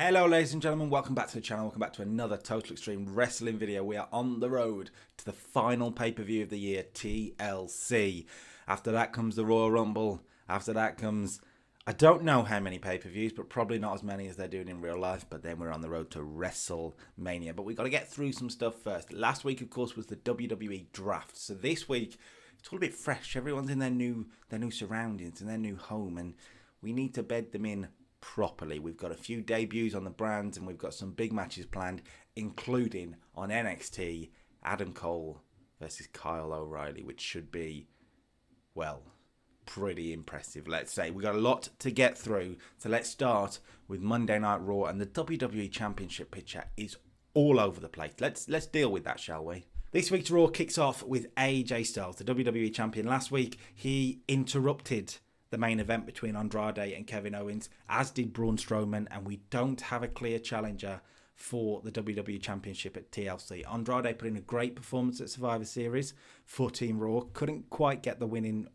Hello ladies and gentlemen, welcome back to the channel, welcome back to another Total Extreme Wrestling video. We are on the road to the final pay-per-view of the year, TLC. After that comes the Royal Rumble, after that comes, I don't know how many pay-per-views, but probably not as many as they're doing in real life, but then we're on the road to WrestleMania. But we've got to get through some stuff first. Last week, of course, was the WWE Draft, so this week, it's all a bit fresh. Everyone's in their new surroundings, in their new home, and we need to bed them in properly. We've got a few debuts on the brand and we've got some big matches planned, including on NXT, Adam Cole versus Kyle O'Reilly, which should be, well, pretty impressive, let's say. We've got a lot to get through, so let's start with Monday Night Raw, and the WWE Championship picture is all over the place. Let's deal with that, shall we? This week's Raw kicks off with AJ Styles, the WWE Champion. Last week, he interrupted the main event between Andrade and Kevin Owens, as did Braun Strowman, and we don't have a clear challenger for the WWE Championship at TLC. Andrade put in a great performance at Survivor Series for Team Raw. Couldn't quite get the winning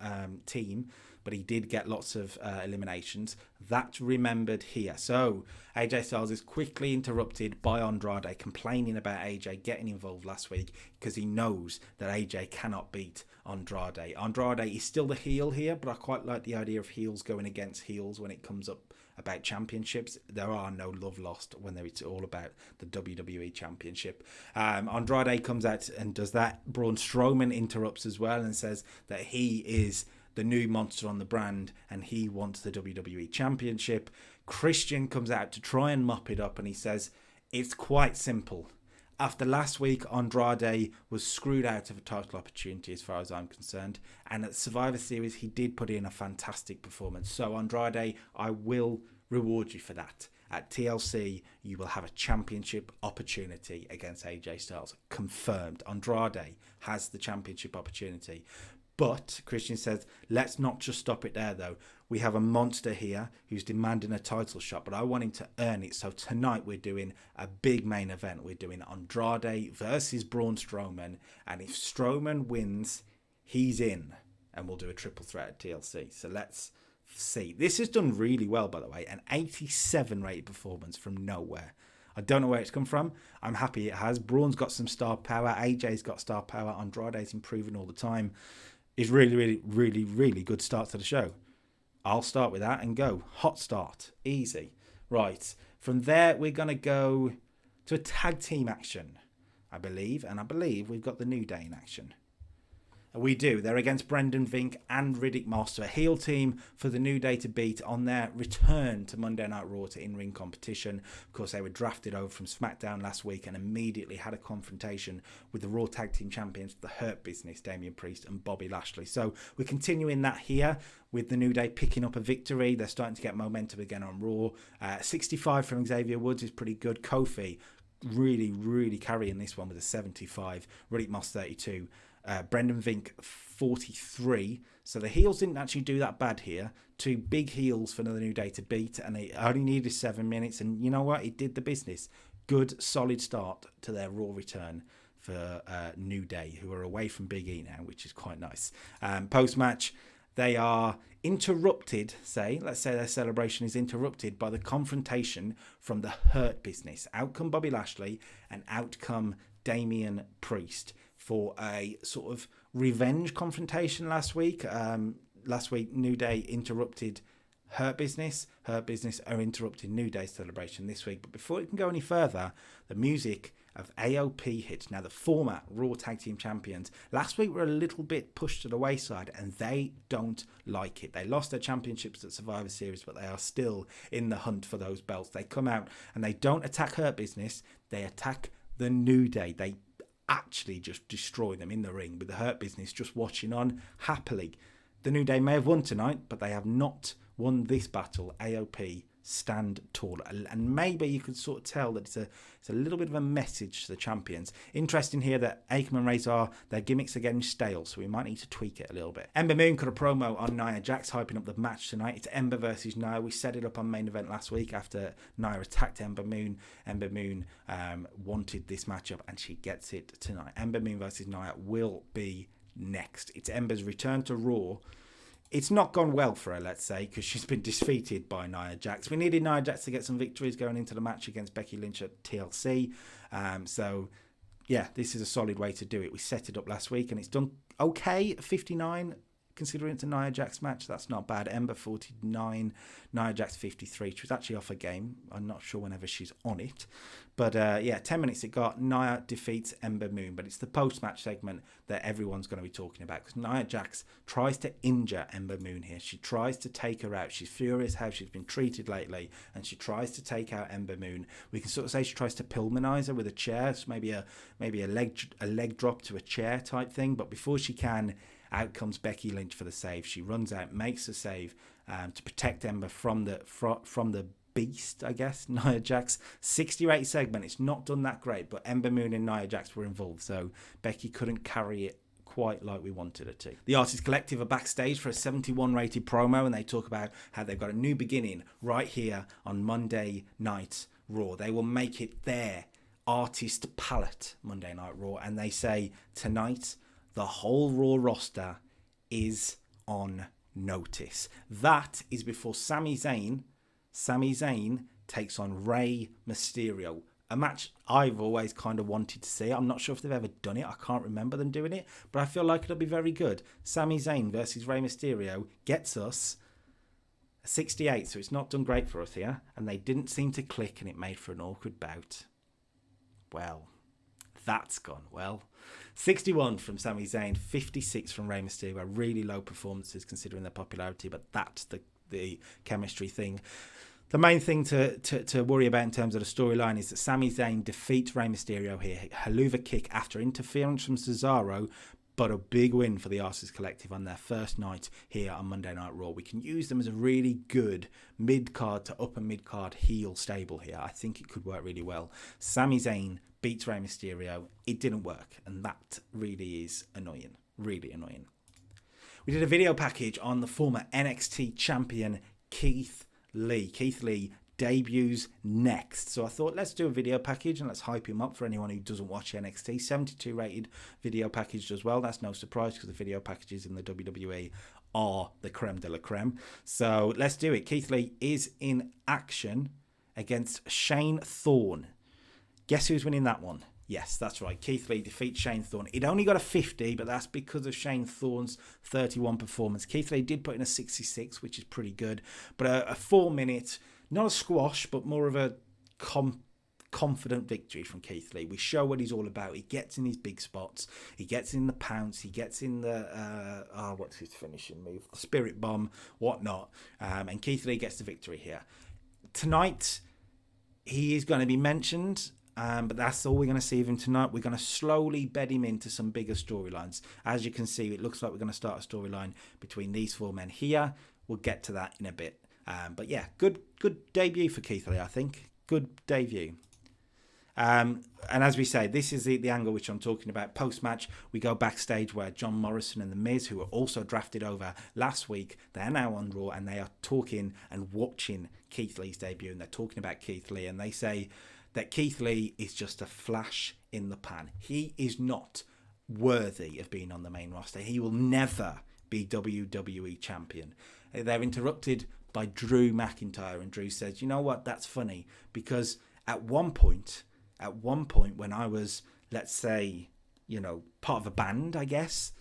team, but he did get lots of eliminations. That's remembered here. So AJ Styles is quickly interrupted by Andrade, complaining about AJ getting involved last week because he knows that AJ cannot beat Andrade. Andrade is still the heel here, but I quite like the idea of heels going against heels when it comes up about championships. There are no love lost when it's all about the WWE Championship. Andrade comes out and does that. Braun Strowman interrupts as well and says that he is the new monster on the brand and he wants the WWE Championship. Christian comes out to try and mop it up and he says it's quite simple. After last week, Andrade was screwed out of a title opportunity as far as I'm concerned. And at Survivor Series, he did put in a fantastic performance. So Andrade, I will reward you for that. At TLC, you will have a championship opportunity against AJ Styles. Confirmed. Andrade has the championship opportunity. But Christian says, let's not just stop it there, though. We have a monster here who's demanding a title shot, but I want him to earn it. So tonight we're doing a big main event. We're doing Andrade versus Braun Strowman. And if Strowman wins, he's in. And we'll do a triple threat at TLC. So let's see. This has done really well, by the way. An 87 rated performance from nowhere. I don't know where it's come from. I'm happy it has. Braun's got some star power. AJ's got star power. Andrade's improving all the time. It's really good start to the show. I'll start with that and go. Hot start. Easy. Right. From there, we're going to go to a tag team action, I believe. And I believe we've got the New Day in action. We do. They're against Brendan Vink and Riddick Moss, a heel team for the New Day to beat on their return to Monday Night Raw to in-ring competition. Of course, they were drafted over from Smackdown last week and immediately had a confrontation with the Raw Tag Team Champions, the Hurt Business, Damian Priest and Bobby Lashley. So we're continuing that here with the New Day picking up a victory. They're starting to get momentum again on Raw. 65 from Xavier Woods is pretty good. Kofi really carrying this one with a 75. Riddick Moss 32. Brendan Vink 43. So the heels didn't actually do that bad here. Two big heels for another New Day to beat, and it only needed 7 minutes. And you know what? It did the business. Good, solid start to their Raw return for New Day, who are away from Big E now, which is quite nice. Post-match, they are interrupted, let's say their celebration is interrupted by the confrontation from the Hurt Business. Out come Bobby Lashley and out come Damian Priest for a sort of revenge confrontation last week. Last week, New Day interrupted Hurt Business. Hurt Business are interrupting New Day's celebration this week. But before it can go any further, the music of AOP hits. Now, the former Raw Tag Team Champions last week were a little bit pushed to the wayside, and they don't like it. They lost their championships at Survivor Series, but they are still in the hunt for those belts. They come out and they don't attack Hurt Business. They attack the New Day. They actually just destroy them in the ring, with the Hurt Business just watching on happily. The New Day may have won tonight, but they have not won this battle. AOP stand tall, and maybe you could sort of tell that it's a little bit of a message to the champions. Interesting here that Akam and Razor, their gimmicks are getting stale, so we might need to tweak it a little bit. Ember Moon cut a promo on Nia Jax, hyping up the match tonight. It's Ember versus Nia. We set it up on main event last week after Nia attacked Ember Moon. Ember Moon wanted this matchup, and she gets it tonight. Ember Moon versus Nia will be next. It's Ember's return to Raw it's not gone well for her, let's say, because she's been defeated by Nia Jax. We needed Nia Jax to get some victories going into the match against Becky Lynch at TLC. So, yeah, this is a solid way to do it. We set it up last week, and it's done okay at 59. Considering it's a Nia Jax match, that's not bad. Ember 49, Nia Jax 53. She was actually off a game. I'm not sure whenever she's on it. But yeah, 10 minutes it got. Nia defeats Ember Moon. But it's the post-match segment that everyone's going to be talking about. Because Nia Jax tries to injure Ember Moon here. She tries to take her out. She's furious how she's been treated lately. And she tries to take out Ember Moon. We can sort of say she tries to Pillmanize her with a chair. So maybe a leg drop to a chair type thing. But before she can, out comes Becky Lynch for the save. She runs out, makes a save to protect Ember from the beast, I guess, Nia Jax. 68 segment. It's not done that great, but Ember Moon and Nia Jax were involved, so Becky couldn't carry it quite like we wanted her to. The Artist Collective are backstage for a 71 rated promo, and they talk about how they've got a new beginning right here on Monday Night Raw. They will make it their artist palette Monday Night Raw, and they say tonight the whole Raw roster is on notice. That is before Sami Zayn takes on Rey Mysterio. A match I've always kind of wanted to see. I'm not sure if they've ever done it. I can't remember them doing it. But I feel like it'll be very good. Sami Zayn versus Rey Mysterio gets us a 68. So it's not done great for us here. And they didn't seem to click, and it made for an awkward bout. Well, that's gone well. 61 from Sami Zayn, 56 from Rey Mysterio. Really low performances considering their popularity, but that's the chemistry thing. The main thing to worry about in terms of the storyline is that Sami Zayn defeats Rey Mysterio here. Haluva kick after interference from Cesaro, but a big win for the Artist Collective on their first night here on Monday Night Raw. We can use them as a really good mid-card to upper mid-card heel stable here. I think it could work really well. Sami Zayn beats Rey Mysterio. It didn't work, and that really is annoying. Really annoying. We did a video package on the former NXT champion Keith Lee. Keith Lee debuts next. So I thought, let's do a video package and let's hype him up for anyone who doesn't watch NXT. 72 rated video package as well. That's no surprise because the video packages in the WWE are the creme de la creme. So let's do it. Keith Lee is in action against Shane Thorne. Guess who's winning that one? Yes, that's right. Keith Lee defeats Shane Thorne. It only got a 50, but that's because of Shane Thorne's 31 performance. Keith Lee did put in a 66, which is pretty good. But a 4-minute, not a squash, but more of a confident victory from Keith Lee. We show what he's all about. He gets in his big spots. He gets in the pounce. He gets in the, what's his finishing move? The Spirit Bomb, whatnot. And Keith Lee gets the victory here. Tonight, he is going to be mentioned. But that's all we're going to see of him tonight. We're going to slowly bed him into some bigger storylines. As you can see, it looks like we're going to start a storyline between these four men here. We'll get to that in a bit. But yeah, good debut for Keith Lee, I think. Good debut. And as we say, this is the angle which I'm talking about. Post-match, we go backstage where John Morrison and The Miz, who were also drafted over last week, they're now on Raw, and they are talking and watching Keith Lee's debut, and they're talking about Keith Lee, and they say that Keith Lee is just a flash in the pan. He is not worthy of being on the main roster. He will never be WWE champion. They're interrupted by Drew McIntyre, and Drew says, you know what, that's funny, because at one point when I was, let's say, part of a band, I guess,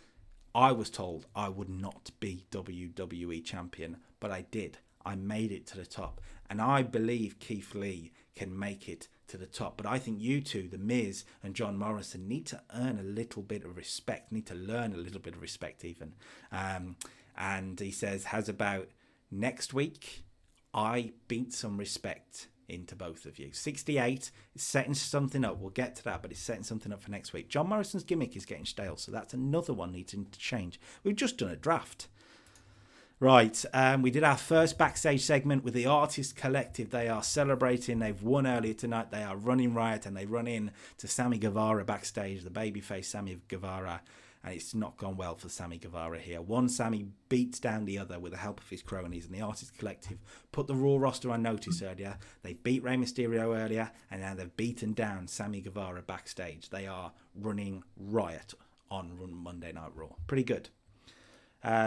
I was told I would not be WWE champion, but I did. I made it to the top, and I believe Keith Lee can make it to the top. But I think you two, The Miz and John Morrison, need to earn a little bit of respect, need to learn a little bit of respect even. And he says, how's about next week I beat some respect into both of you. 68 is setting something up. We'll get to that, but it's setting something up for next week. John Morrison's gimmick is getting stale, so that's another one needing to change. We've just done a draft. Right, we did our first backstage segment with the Artist Collective. They are celebrating. They've won earlier tonight. They are running riot, and they run in to Sammy Guevara backstage, the babyface Sammy Guevara, and it's not gone well for Sammy Guevara here. One Sammy beats down the other with the help of his cronies, and the Artist Collective put the Raw roster on notice earlier. They beat Rey Mysterio earlier, and now they've beaten down Sammy Guevara backstage. They are running riot on Monday Night Raw. Pretty good.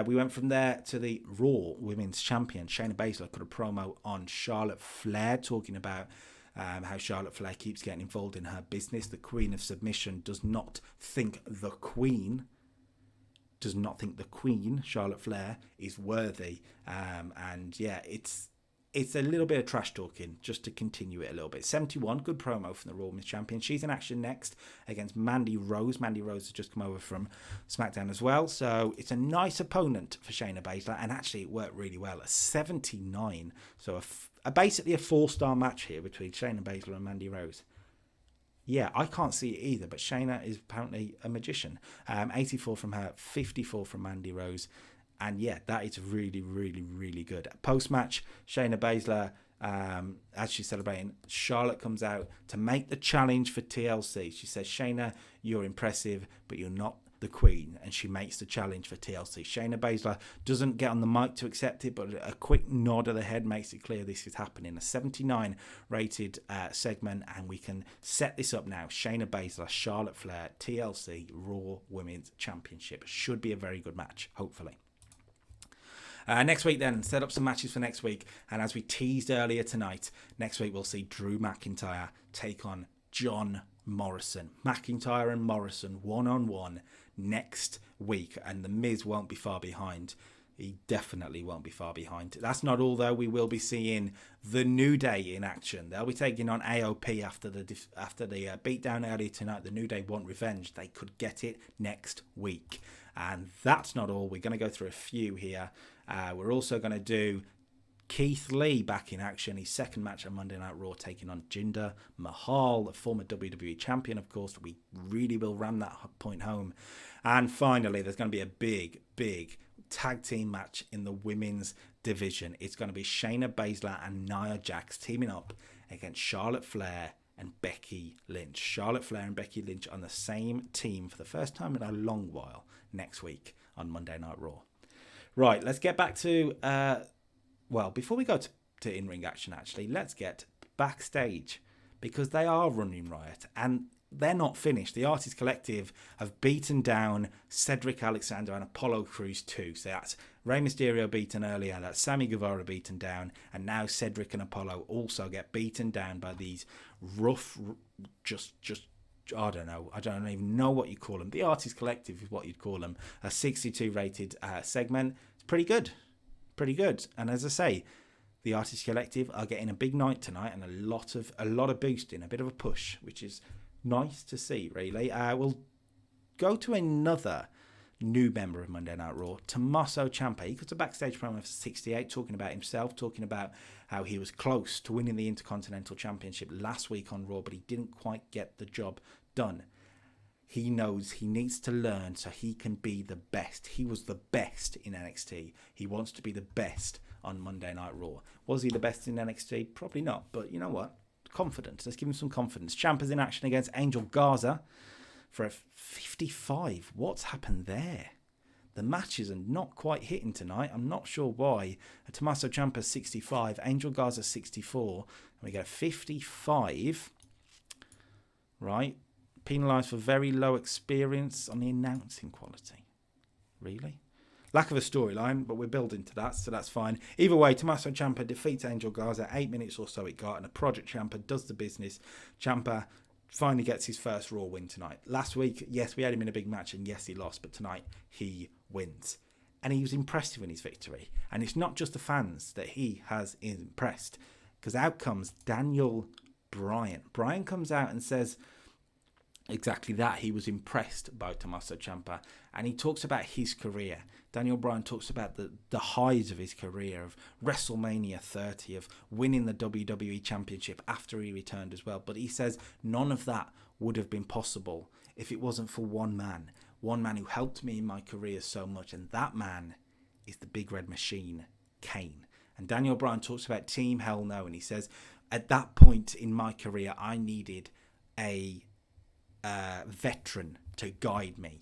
We went from there to the Raw Women's Champion. Shayna Baszler cut a promo on Charlotte Flair, talking about how Charlotte Flair keeps getting involved in her business. The Queen of Submission does not think the Queen, Charlotte Flair, is worthy. And yeah, it's a little bit of trash talking just to continue it a little bit. 71, good promo from the Raw Women's Champion. She's in action next against Mandy Rose. Mandy Rose has just come over from Smackdown as well. So it's a nice opponent for Shayna Baszler. And actually it worked really well. A 79. So basically a 4-star match here between Shayna Baszler and Mandy Rose. Yeah, I can't see it either, but Shayna is apparently a magician. 84 from her, 54 from Mandy Rose. And yeah, that is really, really, really good. Post-match, Shayna Baszler, as she's celebrating, Charlotte comes out to make the challenge for TLC. She says, Shayna, you're impressive, but you're not the Queen. And she makes the challenge for TLC. Shayna Baszler doesn't get on the mic to accept it, but a quick nod of the head makes it clear this is happening. A 79 rated segment, and we can set this up now. Shayna Baszler, Charlotte Flair, TLC, Raw Women's Championship. Should be a very good match, hopefully. Next week then, set up some matches for next week. And as we teased earlier tonight, next week we'll see Drew McIntyre take on John Morrison. McIntyre and Morrison one-on-one next week. And The Miz won't be far behind. He definitely won't be far behind. That's not all, though. We will be seeing The New Day in action. They'll be taking on AOP after the beatdown earlier tonight. The New Day want revenge. They could get it next week. And that's not all. We're going to go through a few here. We're also going to do Keith Lee back in action. His second match on Monday Night Raw, taking on Jinder Mahal, the former WWE champion, of course. We really will ram that point home. And finally, there's going to be a big, big tag team match in the women's division. It's going to be Shayna Baszler and Nia Jax teaming up against Charlotte Flair and Becky Lynch. Charlotte Flair and Becky Lynch on the same team for the first time in a long while next week on Monday Night Raw. Right, let's get back to, before we go to in-ring action, actually, let's get backstage, because they are running riot, and they're not finished. The Artist Collective have beaten down Cedric Alexander and Apollo Crews too. So that's Rey Mysterio beaten earlier, that's Sammy Guevara beaten down, and now Cedric and Apollo also get beaten down by these rough, I don't know. I don't even know what you call them. The Artist Collective is what you'd call them. A 62 rated segment. It's pretty good. Pretty good. And as I say, the Artist Collective are getting a big night tonight and a lot of boosting, a bit of a push, which is nice to see, really. We'll go to another new member of Monday Night Raw, Tommaso Ciampa. He got a backstage promo for 68, talking about himself, talking about how he was close to winning the Intercontinental Championship last week on Raw, but he didn't quite get the job done. He knows he needs to learn so he can be the best. He was the best in NXT. He wants to be the best on Monday Night Raw. Was he the best in NXT? Probably not, but you know what? Confidence. Let's give him some confidence. Ciampa's in action against Angel Gaza for a 55. What's happened there? The matches are not quite hitting tonight. I'm not sure why. Tommaso Ciampa 65, Angel Gaza 64, and we get a 55. Right. Penalised for very low experience on the announcing quality. Really? Lack of a storyline, but we're building to that, so that's fine. Either way, Tommaso Ciampa defeats Angel Gaza. 8 minutes or so it got, and a Project Ciampa does the business. Ciampa finally gets his first Raw win tonight. Last week, yes, we had him in a big match, and yes, he lost, but tonight he wins. And he was impressive in his victory. And it's not just the fans that he has impressed, because out comes Daniel Bryan. Bryan comes out and says exactly that. He was impressed by Tommaso Ciampa, and he talks about his career. Daniel Bryan talks about the highs of his career, of WrestleMania 30, of winning the WWE Championship after he returned as well. But he says none of that would have been possible if it wasn't for one man who helped me in my career so much, and that man is the Big Red Machine, Kane. And Daniel Bryan talks about Team Hell No, and he says, at that point in my career, I needed a veteran to guide me,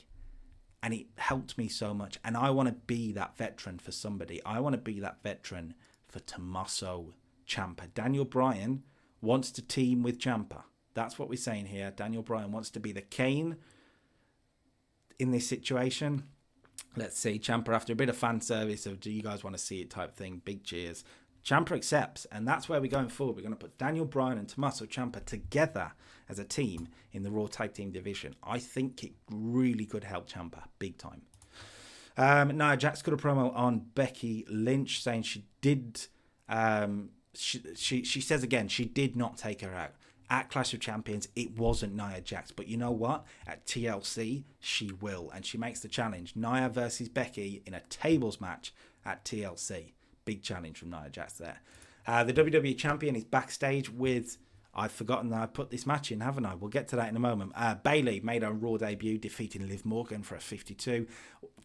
and it helped me so much, and I want to be that veteran for somebody. I want to be that veteran for Tommaso Ciampa. Daniel Bryan wants to team with Ciampa. That's what we're saying here. Daniel Bryan wants to be the Kane in this situation, Let's see. Champa, after a bit of fan service of do you guys want to see it type thing, big cheers. Champa accepts, and that's where we're going forward. We're going to put Daniel Bryan and Tommaso Ciampa together as a team in the Raw Tag Team division. I think it really could help Ciampa big time. Nia Jax got a promo on Becky Lynch saying she did. She says again she did not take her out. At Clash of Champions, it wasn't Nia Jax. But you know what? At TLC, she will. And she makes the challenge. Nia versus Becky in a tables match at TLC. Big challenge from Nia Jax there. The WWE Champion is backstage with... I've forgotten that I put this match in, haven't I? We'll get to that in a moment. Bayley made her Raw debut, defeating Liv Morgan for a 52.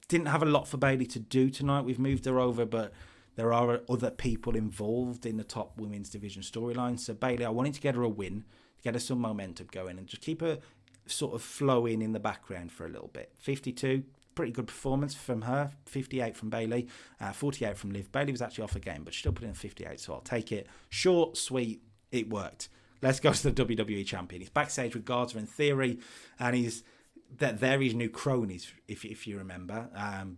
Didn't have a lot for Bayley to do tonight. We've moved her over, but... there are other people involved in the top women's division storyline. So Bayley, I wanted to get her a win, to get her some momentum going and just keep her sort of flowing in the background for a little bit. 52, pretty good performance from her. 58 from Bayley, 48 from Liv. Bayley was actually off a game, but she still put in 58, so I'll take it. Short, sweet, it worked. Let's go to the WWE Champion. He's backstage with Gaza in Theory, and they're his new cronies, if you remember.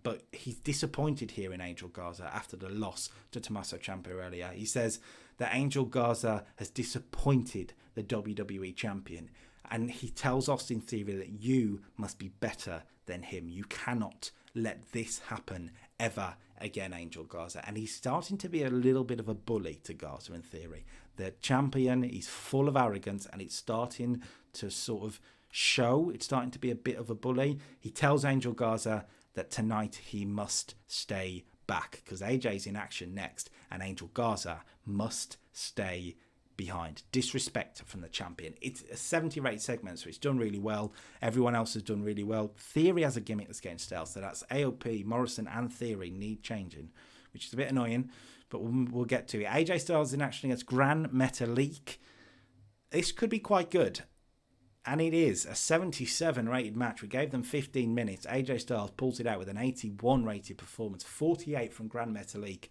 But he's disappointed here in Angel Gaza after the loss to Tommaso Ciampa earlier. He says that Angel Gaza has disappointed the WWE Champion. And he tells Austin Theory that you must be better than him. You cannot let this happen ever again, Angel Gaza. And he's starting to be a little bit of a bully to Gaza in Theory. The champion, he's full of arrogance, and it's starting to sort of show. It's starting to be a bit of a bully. He tells Angel Gaza that tonight he must stay back because AJ's in action next and Angel Gaza must stay behind. Disrespect from the champion. It's a 70 rate segment, so it's done really well. Everyone else has done really well. Theory has a gimmick that's getting stale, so that's AOP, Morrison and Theory need changing, which is a bit annoying, but we'll get to it. AJ Styles in action against Gran Metalik. This could be quite good. And it is a 77 rated match. We gave them 15 minutes. AJ Styles pulls it out with an 81 rated performance, 48 from Gran Metalik,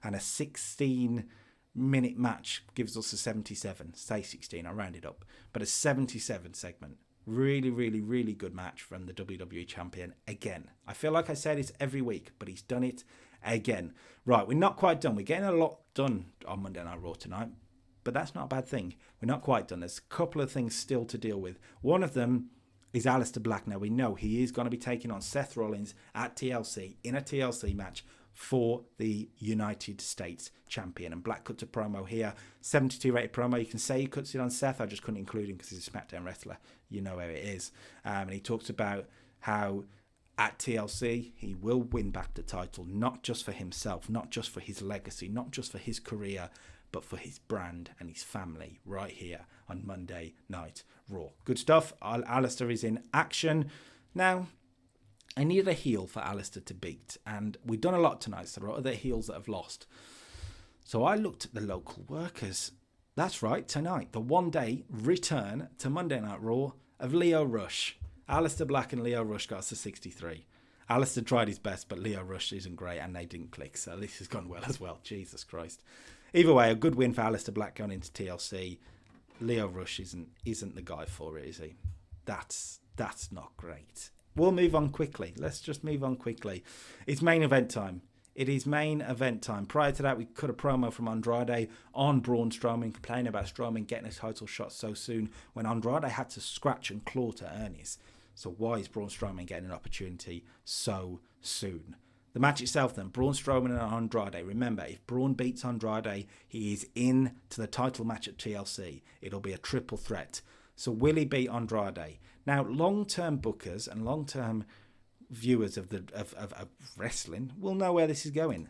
and a 16-minute match gives us a 77. Say 16, I round it up. But a 77 segment. Really, really, really good match from the WWE Champion again. I feel like I say this every week, but he's done it again. Right, we're not quite done. We're getting a lot done on Monday Night Raw tonight. But that's not a bad thing. We're not quite done. There's a couple of things still to deal with. One of them is Alistair Black. Now, we know he is going to be taking on Seth Rollins at TLC in a TLC match for the United States Champion. And Black cuts a promo here. 72 rated promo. You can say he cuts it on Seth. I just couldn't include him because he's a Smackdown wrestler. You know how it is. And he talks about how at TLC he will win back the title, not just for himself, not just for his legacy, not just for his career, but for his brand and his family right here on Monday Night Raw. Good stuff. Alistair is in action. Now, I needed a heel for Alistair to beat, and we've done a lot tonight, so there are other heels that have lost. So I looked at the local workers. That's right, tonight, the one-day return to Monday Night Raw of Lio Rush. Alistair Black and Lio Rush got us to 63. Alistair tried his best, but Lio Rush isn't great, and they didn't click, so this has gone well as well. Jesus Christ. Either way, a good win for Alistair Black going into TLC. Lio Rush isn't the guy for it, is he? That's not great. We'll move on quickly. Let's just move on quickly. It's main event time. It is main event time. Prior to that, we cut a promo from Andrade on Braun Strowman, complaining about Strowman getting a title shot so soon when Andrade had to scratch and claw to earn his. So why is Braun Strowman getting an opportunity so soon? The match itself then, Braun Strowman and Andrade. Remember, if Braun beats Andrade, he is in to the title match at TLC. It'll be a triple threat. So will he beat Andrade? Now, long-term bookers and long-term viewers of wrestling will know where this is going.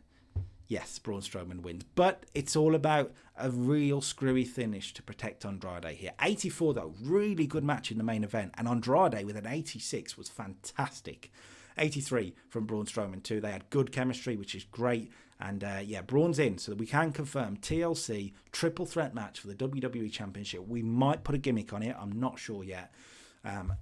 Yes, Braun Strowman wins, but it's all about a real screwy finish to protect Andrade here. 84 though, really good match in the main event, and Andrade with an 86 was fantastic. 83 from Braun Strowman too. They had good chemistry, which is great. And Braun's in, so that we can confirm TLC triple threat match for the WWE Championship. We might put a gimmick on it. I'm not sure yet.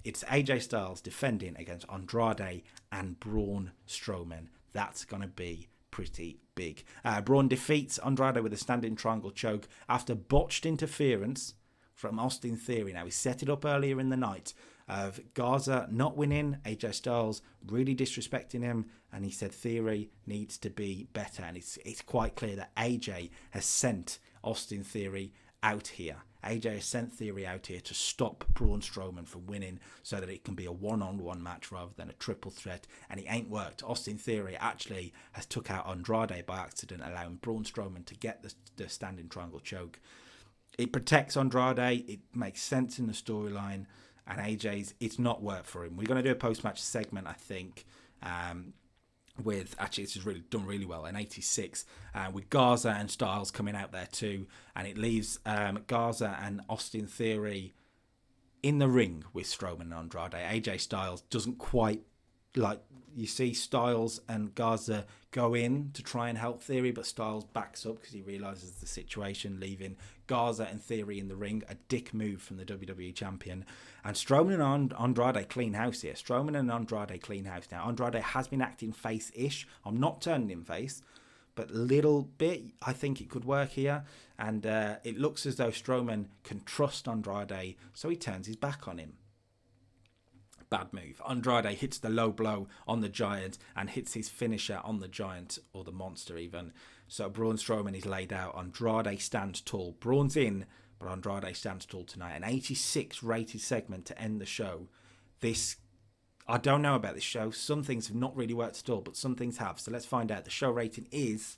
It's AJ Styles defending against Andrade and Braun Strowman. That's going to be pretty big. Braun defeats Andrade with a standing triangle choke after botched interference from Austin Theory. Now, he set it up earlier in the night. of Gaza not winning, AJ Styles really disrespecting him, and he said Theory needs to be better. And it's quite clear that AJ has sent Austin Theory out here. AJ has sent Theory out here to stop Braun Strowman from winning so that it can be a one-on-one match rather than a triple threat, and it ain't worked. Austin Theory actually has took out Andrade by accident, allowing Braun Strowman to get the standing triangle choke. It protects Andrade, it makes sense in the storyline, and AJ's, it's not worked for him. We're going to do a post-match segment, I think, with, actually this is really done really well, in 86, with Gaza and Styles coming out there too, and it leaves Gaza and Austin Theory in the ring with Strowman and Andrade. AJ Styles doesn't quite, like, you see Styles and Gaza go in to try and help Theory, but Styles backs up because he realises the situation, leaving Gaza and Theory in the ring. A dick move from the WWE champion. And Strowman and Andrade clean house here. Strowman and Andrade clean house. Now, Andrade has been acting face-ish. I'm not turning him face, but little bit, I think it could work here. And it looks as though Strowman can trust Andrade, so he turns his back on him. Bad move. Andrade hits the low blow on the Giant and hits his finisher on the Giant, or the Monster even. So Braun Strowman is laid out. Andrade stands tall. Braun's in, but Andrade stands tall tonight. An 86 rated segment to end the show. This, I don't know about this show. Some things have not really worked at all, but some things have. So let's find out. The show rating is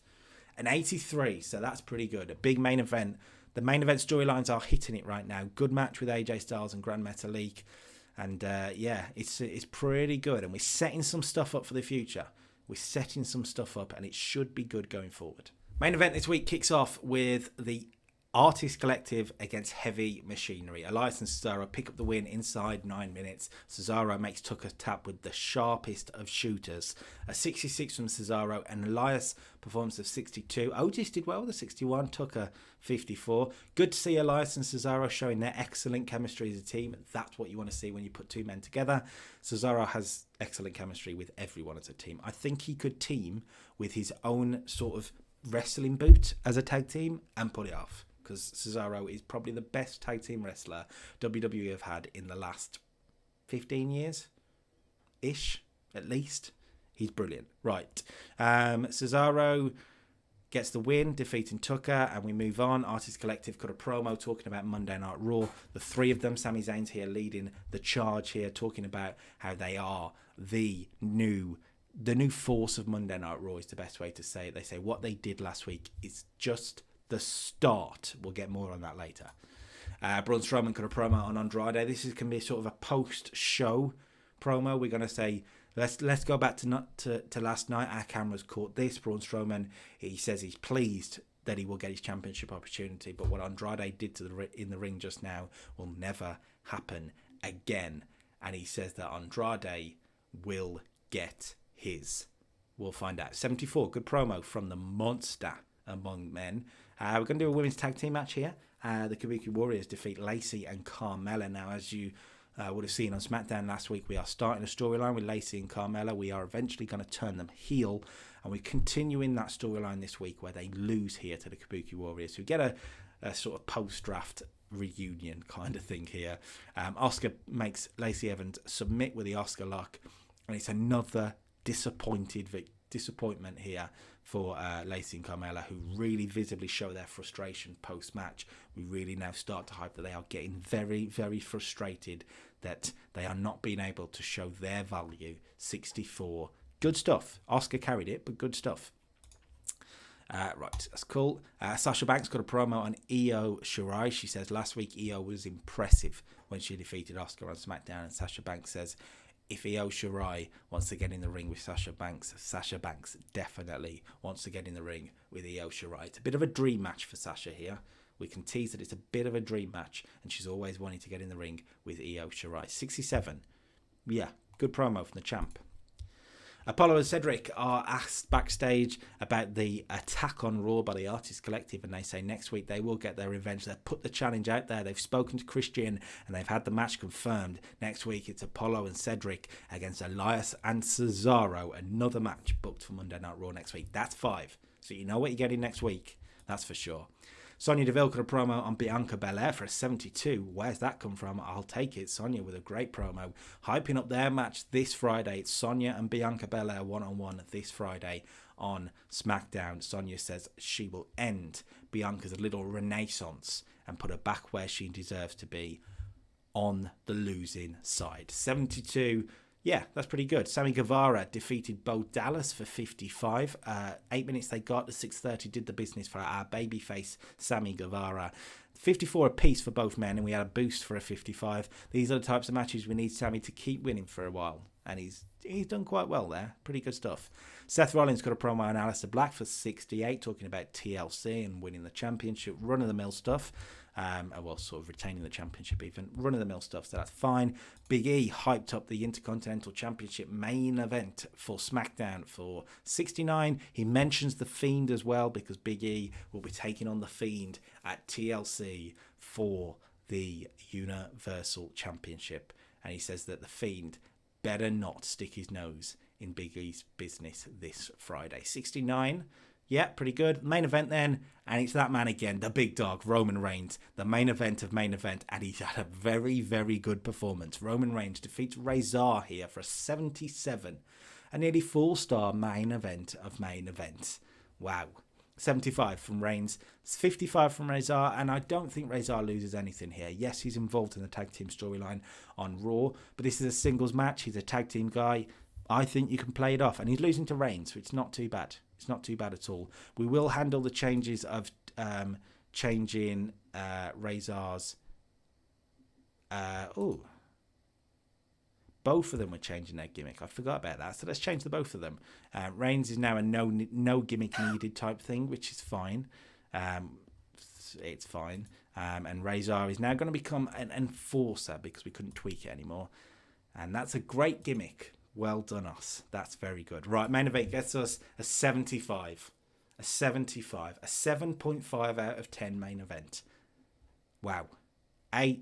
an 83, so that's pretty good. A big main event. The main event storylines are hitting it right now. Good match with AJ Styles and Grand Metalik. And yeah, it's pretty good. And we're setting some stuff up for the future. We're setting some stuff up, and it should be good going forward. Main event this week kicks off with the Artist Collective against Heavy Machinery. Elias and Cesaro pick up the win inside 9 minutes. Cesaro makes Tucker tap with the sharpest of shooters. A 66 from Cesaro, and Elias performance of 62. Otis did well with a 61. Tucker 54. Good to see Elias and Cesaro showing their excellent chemistry as a team. That's what you want to see when you put two men together. Cesaro has excellent chemistry with everyone as a team. I think he could team with his own sort of wrestling boot as a tag team and pull it off, because Cesaro is probably the best tag team wrestler WWE have had in the last 15 years-ish, at least. He's brilliant. Right. Cesaro gets the win, defeating Tucker, and we move on. Artist Collective cut a promo talking about Monday Night Raw. The three of them, Sami Zayn's here leading the charge here, talking about how they are the new force of Monday Night Raw is the best way to say it. They say what they did last week is just the start. We'll get more on that later. Braun Strowman cut a promo on Andrade. This is going to be sort of a post-show promo. We're going to say, let's go back to last night. Our cameras caught this. Braun Strowman, he says he's pleased that he will get his championship opportunity, but what Andrade did in the ring just now will never happen again. And he says that Andrade will get his. We'll find out. 74, good promo from the monster among men. We're going to do a women's tag team match here. The Kabuki Warriors defeat Lacey and Carmella. Now, as you would have seen on SmackDown last week, we are starting a storyline with Lacey and Carmella. We are eventually going to turn them heel, and we continue in that storyline this week where they lose here to the Kabuki Warriors, who get a sort of post-draft reunion kind of thing here. Asuka makes Lacey Evans submit with the Asuka lock, and it's another disappointment here for Lacey and Carmella, who really visibly show their frustration post-match. We really now start to hype that they are getting very, very frustrated that they are not being able to show their value. 64. Good stuff. Asuka carried it, but good stuff. Right, that's cool. Sasha Banks got a promo on Io Shirai. She says last week Io was impressive when she defeated Asuka on SmackDown, and Sasha Banks says if Io Shirai wants to get in the ring with Sasha Banks definitely wants to get in the ring with Io Shirai. It's a bit of a dream match for Sasha here. We can tease that it's a bit of a dream match, and she's always wanting to get in the ring with Io Shirai. 67. Yeah, good promo from the champ. Apollo and Cedric are asked backstage about the attack on Raw by the Artist Collective, and they say next week they will get their revenge. They've put the challenge out there. They've spoken to Christian, and they've had the match confirmed. Next week it's Apollo and Cedric against Elias and Cesaro. Another match booked for Monday Night Raw next week. That's 5. So you know what you're getting next week. That's for sure. Sonya Deville got a promo on Bianca Belair for a 72. Where's that come from? I'll take it. Sonya with a great promo. Hyping up their match this Friday. It's Sonya and Bianca Belair one-on-one this Friday on SmackDown. Sonya says she will end Bianca's little renaissance and put her back where she deserves to be, on the losing side. 72. Yeah, that's pretty good. Sammy Guevara defeated Bo Dallas for 55. 8 minutes they got. The 6:30 did the business for our babyface Sammy Guevara. 54 apiece for both men, and we had a boost for a 55. These are the types of matches we need Sammy to keep winning for a while, and he's done quite well there. Pretty good stuff. Seth Rollins got a promo on Alistair Black for 68, talking about TLC and winning the championship, run-of-the-mill stuff. Well, sort of retaining the championship even. Run-of-the-mill stuff, so that's fine. Big E hyped up the Intercontinental Championship main event for SmackDown for 69. He mentions The Fiend as well, because Big E will be taking on The Fiend at TLC for the Universal Championship. And he says that The Fiend better not stick his nose in Big E's business this Friday. 69. Yeah, pretty good. Main event then, and it's that man again, the big dog, Roman Reigns, the main event of main event, and he's had a very, very good performance. Roman Reigns defeats Razor here for a 77, a nearly 4-star main event of main events. Wow. 75 from Reigns, 55 from Razor, and I don't think Razor loses anything here. Yes, he's involved in the tag team storyline on Raw, but this is a singles match. He's a tag team guy. I think you can play it off, and he's losing to Reigns, so it's not too bad. It's not too bad at all. We will handle the changes of changing Razor's. Both of them were changing their gimmick. I forgot about that. So let's change the both of them. Reigns is now a no gimmick needed type thing, which is fine. It's fine. And Razor is now going to become an enforcer because we couldn't tweak it anymore. And that's a great gimmick. Well done, us. That's very good. Right, main event gets us a 75. A 75. A 7.5 out of 10 main event. Wow. A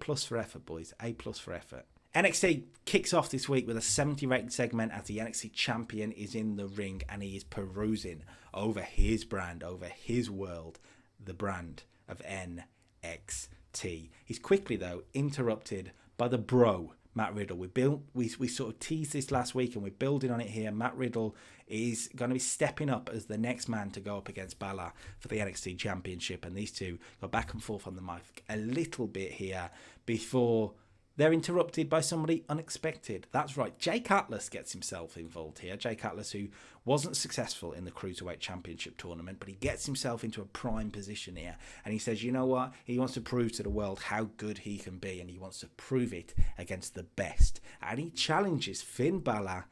plus for effort, boys. A plus for effort. NXT kicks off this week with a 70 rated segment as the NXT champion is in the ring and he is perusing over his brand, over his world, the brand of NXT. He's quickly, though, interrupted by the bro, Matt Riddle. We sort of teased this last week and we're building on it here. Matt Riddle is going to be stepping up as the next man to go up against Balor for the NXT Championship, and these two go back and forth on the mic a little bit here before they're interrupted by somebody unexpected. That's right, Jake Atlas gets himself involved here. Jake Atlas, who wasn't successful in the Cruiserweight Championship tournament, but he gets himself into a prime position here. And he says, you know what? He wants to prove to the world how good he can be, and he wants to prove it against the best. And he challenges Finn Balor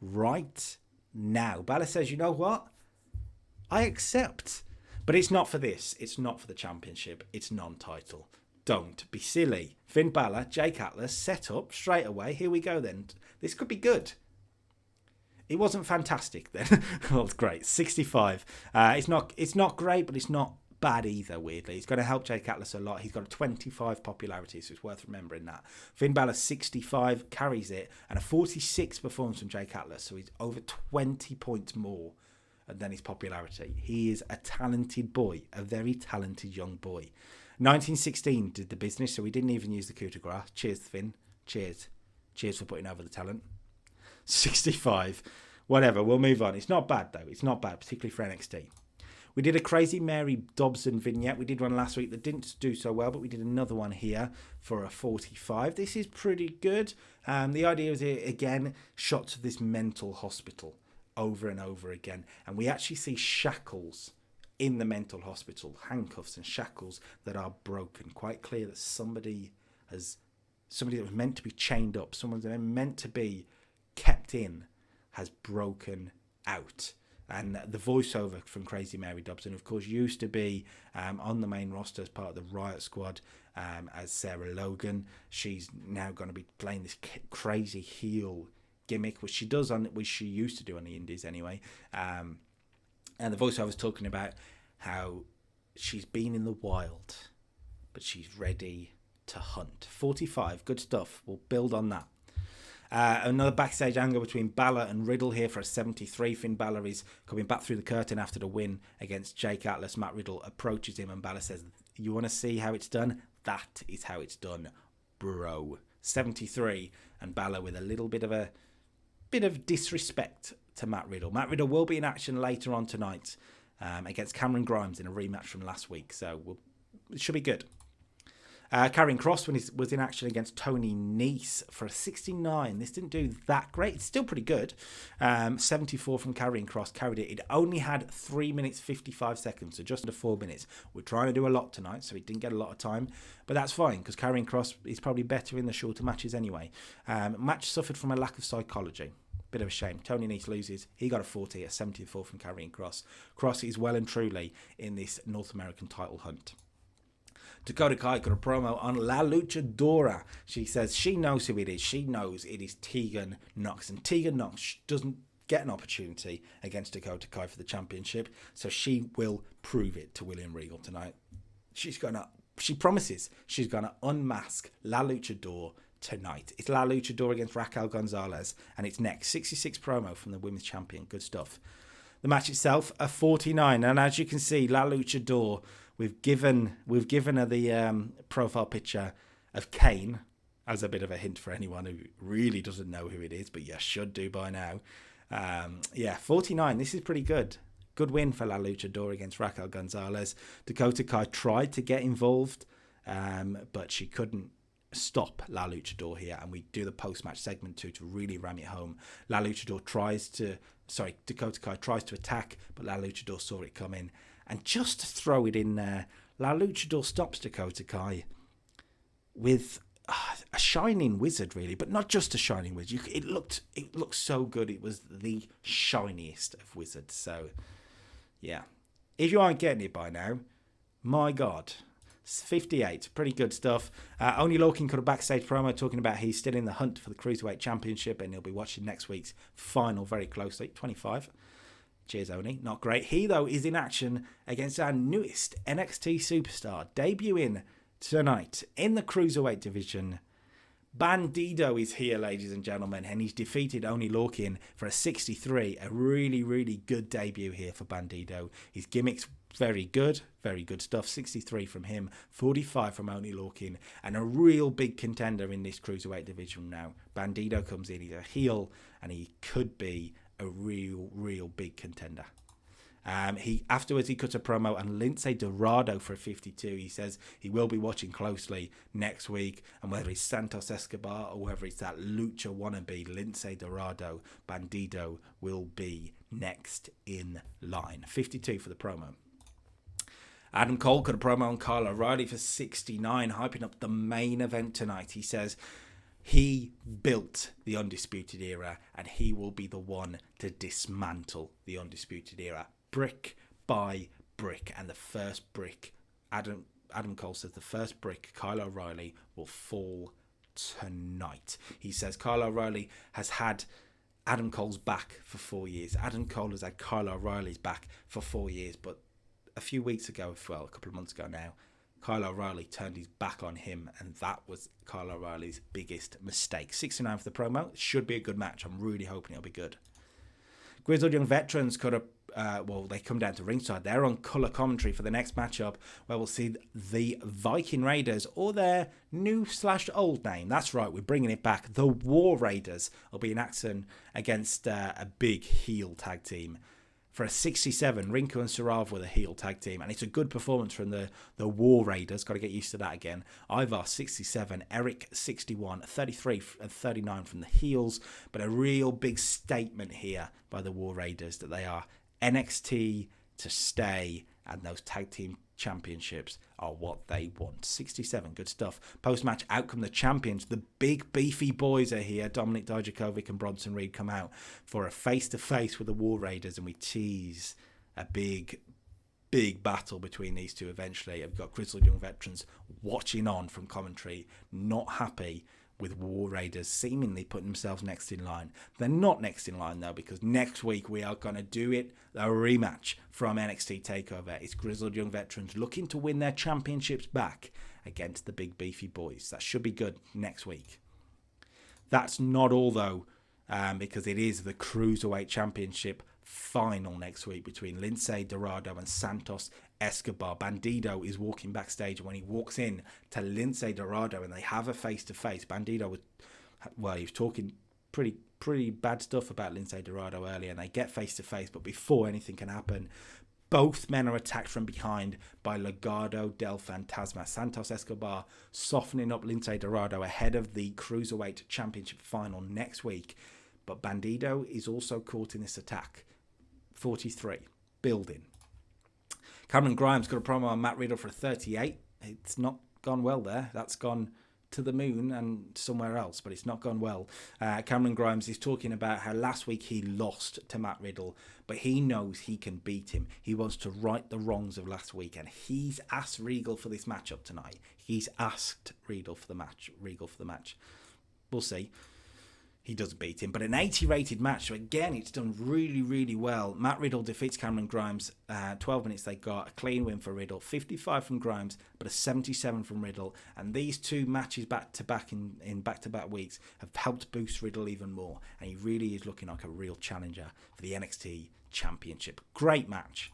right now. Balor says, you know what? I accept. But it's not for this. It's not for the championship. It's non-title. Don't be silly. Finn Balor, Jake Atlas, set up straight away. Here we go then. This could be good. It wasn't fantastic then. Well, it's great. 65. It's not great, but it's not bad either, weirdly. It's going to help Jake Atlas a lot. He's got a 25 popularity, so it's worth remembering that. Finn Balor, 65, carries it, and a 46 performance from Jake Atlas, so he's over 20 points more than his popularity. He is a talented boy, a very talented young boy. 1916 did the business, so we didn't even use the coup de grace. Cheers, Finn. Cheers. Cheers for putting over the talent. 65. Whatever, we'll move on. It's not bad, though. It's not bad, particularly for NXT. We did a Crazy Mary Dobson vignette. We did one last week that didn't do so well, but we did another one here for a 45. This is pretty good. The idea is, again, shots of this mental hospital over and over again. And we actually see shackles in the mental hospital, handcuffs and shackles that are broken. Quite clear that somebody that was meant to be chained up, someone that was meant to be kept in, has broken out. And the voiceover from Crazy Mary Dobson, of course, used to be on the main roster as part of the Riot Squad as Sarah Logan. She's now going to be playing this crazy heel gimmick, which she used to do on the Indies anyway. And the voiceover was talking about how she's been in the wild, but she's ready to hunt. 45, good stuff. We'll build on that. Another backstage angle between Balor and Riddle here for a 73. Finn Balor is coming back through the curtain after the win against Jake Atlas. Matt Riddle approaches him and Balor says, "You want to see how it's done? That is how it's done, bro." 73, and Balor with a little bit of disrespect to Matt Riddle. Matt Riddle will be in action later on tonight against Cameron Grimes in a rematch from last week, so it should be good. Karrion Kross was in action against Tony Nese for a 69. This didn't do that great. It's still pretty good. 74 from Karrion Kross carried it. It only had 3 minutes 55 seconds, so just under 4 minutes. We're trying to do a lot tonight, so he didn't get a lot of time. But that's fine, because Karrion Kross is probably better in the shorter matches anyway. Match suffered from a lack of psychology. Bit of a shame. Tony Nese loses. He got a 40 at 74 from Karrion Kross. Kross is well and truly in this North American title hunt. Dakota Kai got a promo on La Luchadora. She says she knows who it is. She knows it is Tegan Nox. And Tegan Nox doesn't get an opportunity against Dakota Kai for the championship. So she will prove it to William Regal tonight. She promises she's going to unmask La Luchador tonight. It's La Luchador against Raquel Gonzalez. And it's next. 66 promo from the women's champion. Good stuff. The match itself, a 49. And as you can see, La Luchador... We've given her the profile picture of Kane as a bit of a hint for anyone who really doesn't know who it is, but you should do by now. 49. This is pretty good. Good win for La Luchador against Raquel Gonzalez. Dakota Kai tried to get involved, but she couldn't stop La Luchador here, and we do the post-match segment to really ram it home. Dakota Kai tries to attack, but La Luchador saw it coming. And just to throw it in there, La Luchador stops Dakota Kai with a shining wizard, really, but not just a shining wizard. It looked so good. It was the shiniest of wizards. So, yeah. If you aren't getting it by now, my God. 58, pretty good stuff. Only Lorcan cut a backstage promo talking about he's still in the hunt for the Cruiserweight Championship and he'll be watching next week's final very closely. 25. Cheers, Oni. Not great. He, though, is in action against our newest NXT superstar, debuting tonight in the Cruiserweight division. Bandido is here, ladies and gentlemen, and he's defeated Oni Lorcan for a 63. A really, really good debut here for Bandido. His gimmick's very good stuff. 63 from him, 45 from Oni Lorcan, and a real big contender in this Cruiserweight division now. Bandido comes in, he's a heel, and he could be a real big contender. Afterwards he cuts a promo on Lince Dorado for a 52. He says he will be watching closely next week, and whether it's Santos Escobar or whether it's that lucha wannabe Lince Dorado, Bandido will be next in line. 52 for the promo. Adam Cole cut a promo on Kyle O'Reilly for 69, hyping up the main event tonight. He says he built the Undisputed Era, and he will be the one to dismantle the Undisputed Era, brick by brick. And the first brick, Adam Cole says the first brick, Kyle O'Reilly, will fall tonight. He says Kyle O'Reilly has had Adam Cole's back for 4 years. Adam Cole has had Kyle O'Reilly's back for 4 years, but a few weeks ago, well, a couple of months ago now, Kyle O'Reilly turned his back on him, and that was Kyle O'Reilly's biggest mistake. 69 for the promo. It should be a good match. I'm really hoping it'll be good. Grizzled Young Veterans they come down to ringside. They're on colour commentary for the next matchup, where we'll see the Viking Raiders, or their new/old name. That's right, we're bringing it back. The War Raiders will be in action against a big heel tag team. For a 67, Rinku and Sarav were the heel tag team, and it's a good performance from the War Raiders. Got to get used to that again. Ivar 67, Eric 61, 33 and 39 from the heels, but a real big statement here by the War Raiders that they are NXT to stay, and those tag team championships are what they want. 67, good stuff. Post-match outcome, the champions, the big beefy boys are here. Dominik Dijakovic and Bronson Reed come out for a face-to-face with the War Raiders, and we tease a big battle between these two eventually. We've got Grizzled Young Veterans watching on from commentary, not happy with War Raiders seemingly putting themselves next in line. They're not next in line, though, because next week we are going to do it, a rematch from NXT TakeOver. It's Grizzled Young Veterans looking to win their championships back against the big beefy boys. That should be good next week. That's not all, though, because it is the Cruiserweight Championship final next week between Lince Dorado and Santos Escobar. Bandido is walking backstage, and when he walks in to Lince Dorado and they have a face-to-face, Bandido he was talking pretty bad stuff about Lince Dorado earlier, and they get face-to-face, but before anything can happen, both men are attacked from behind by Legado del Fantasma. Santos Escobar softening up Lince Dorado ahead of the Cruiserweight Championship final next week. But Bandido is also caught in this attack. 43. Building. Cameron Grimes got a promo on Matt Riddle for a 38. It's not gone well there. That's gone to the moon and somewhere else, but it's not gone well. Cameron Grimes is talking about how last week he lost to Matt Riddle, but he knows he can beat him. He wants to right the wrongs of last week, and he's asked Regal for this matchup tonight. He's asked Regal for the match. We'll see. He does beat him, but an 80 rated match. So again, it's done really, really well. Matt Riddle defeats Cameron Grimes. 12 minutes they got. A clean win for Riddle. 55 from Grimes, but a 77 from Riddle. And these two matches back-to-back in back-to-back weeks have helped boost Riddle even more. And he really is looking like a real challenger for the NXT Championship. Great match.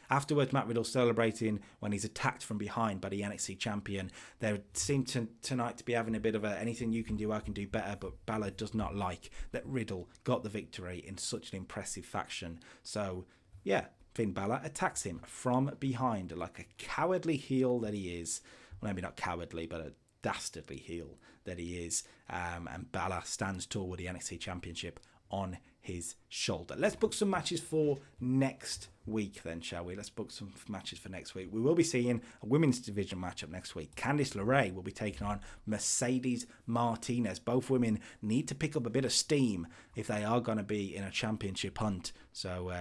Afterwards, Matt Riddle celebrating when he's attacked from behind by the NXT champion. They seem tonight to be having a bit of a anything you can do, I can do better, but Balor does not like that Riddle got the victory in such an impressive fashion. So, yeah, Finn Balor attacks him from behind like a cowardly heel that he is. Well, maybe not cowardly, but a dastardly heel that he is. And Balor stands tall with the NXT championship on his shoulder. Let's book some matches for next week then, shall we? Let's book some matches for next week. We will be seeing a women's division matchup next week. Candice LeRae will be taking on Mercedes Martinez. Both women need to pick up a bit of steam if they are going to be in a championship hunt. So,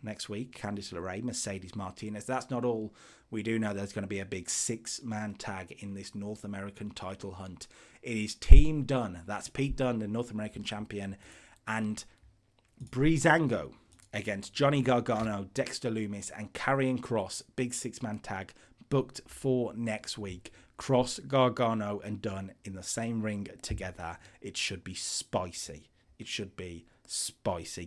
next week, Candice LeRae, Mercedes Martinez. That's not all. We do know there's going to be a big 6-man tag in this North American title hunt. It is Team Dunne. That's Pete Dunne, the North American champion, and Breezango against Johnny Gargano, Dexter Lumis, and Karrion Kross. Big 6-man tag booked for next week. Kross, Gargano, and Dunne in the same ring together. It should be spicy.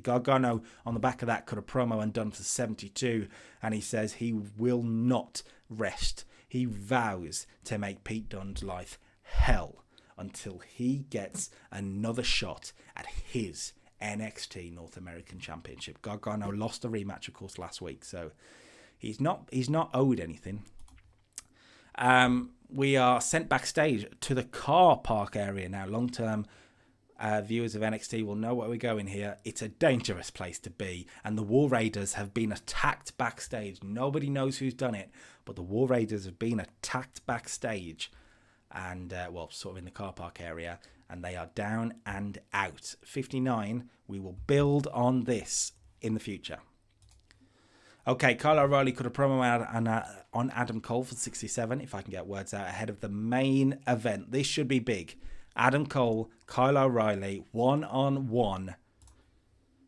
Gargano on the back of that cut a promo and Dunne for 72, and he says he will not rest. He vows to make Pete Dunne's life hell until he gets another shot at his NXT North American Championship. Gargano lost the rematch, of course, last week, so he's not owed anything. We are sent backstage to the car park area now. Long-term viewers of NXT will know where we're going here. It's a dangerous place to be, and the War Raiders have been attacked backstage. Nobody knows who's done it, but the War Raiders have been attacked backstage, and sort of in the car park area, and they are down and out. 59, we will build on this in the future. Okay, Kyle O'Reilly cut a promo out on Adam Cole for 67, if I can get words out, ahead of the main event. This should be big. Adam Cole, Kyle O'Reilly, one-on-one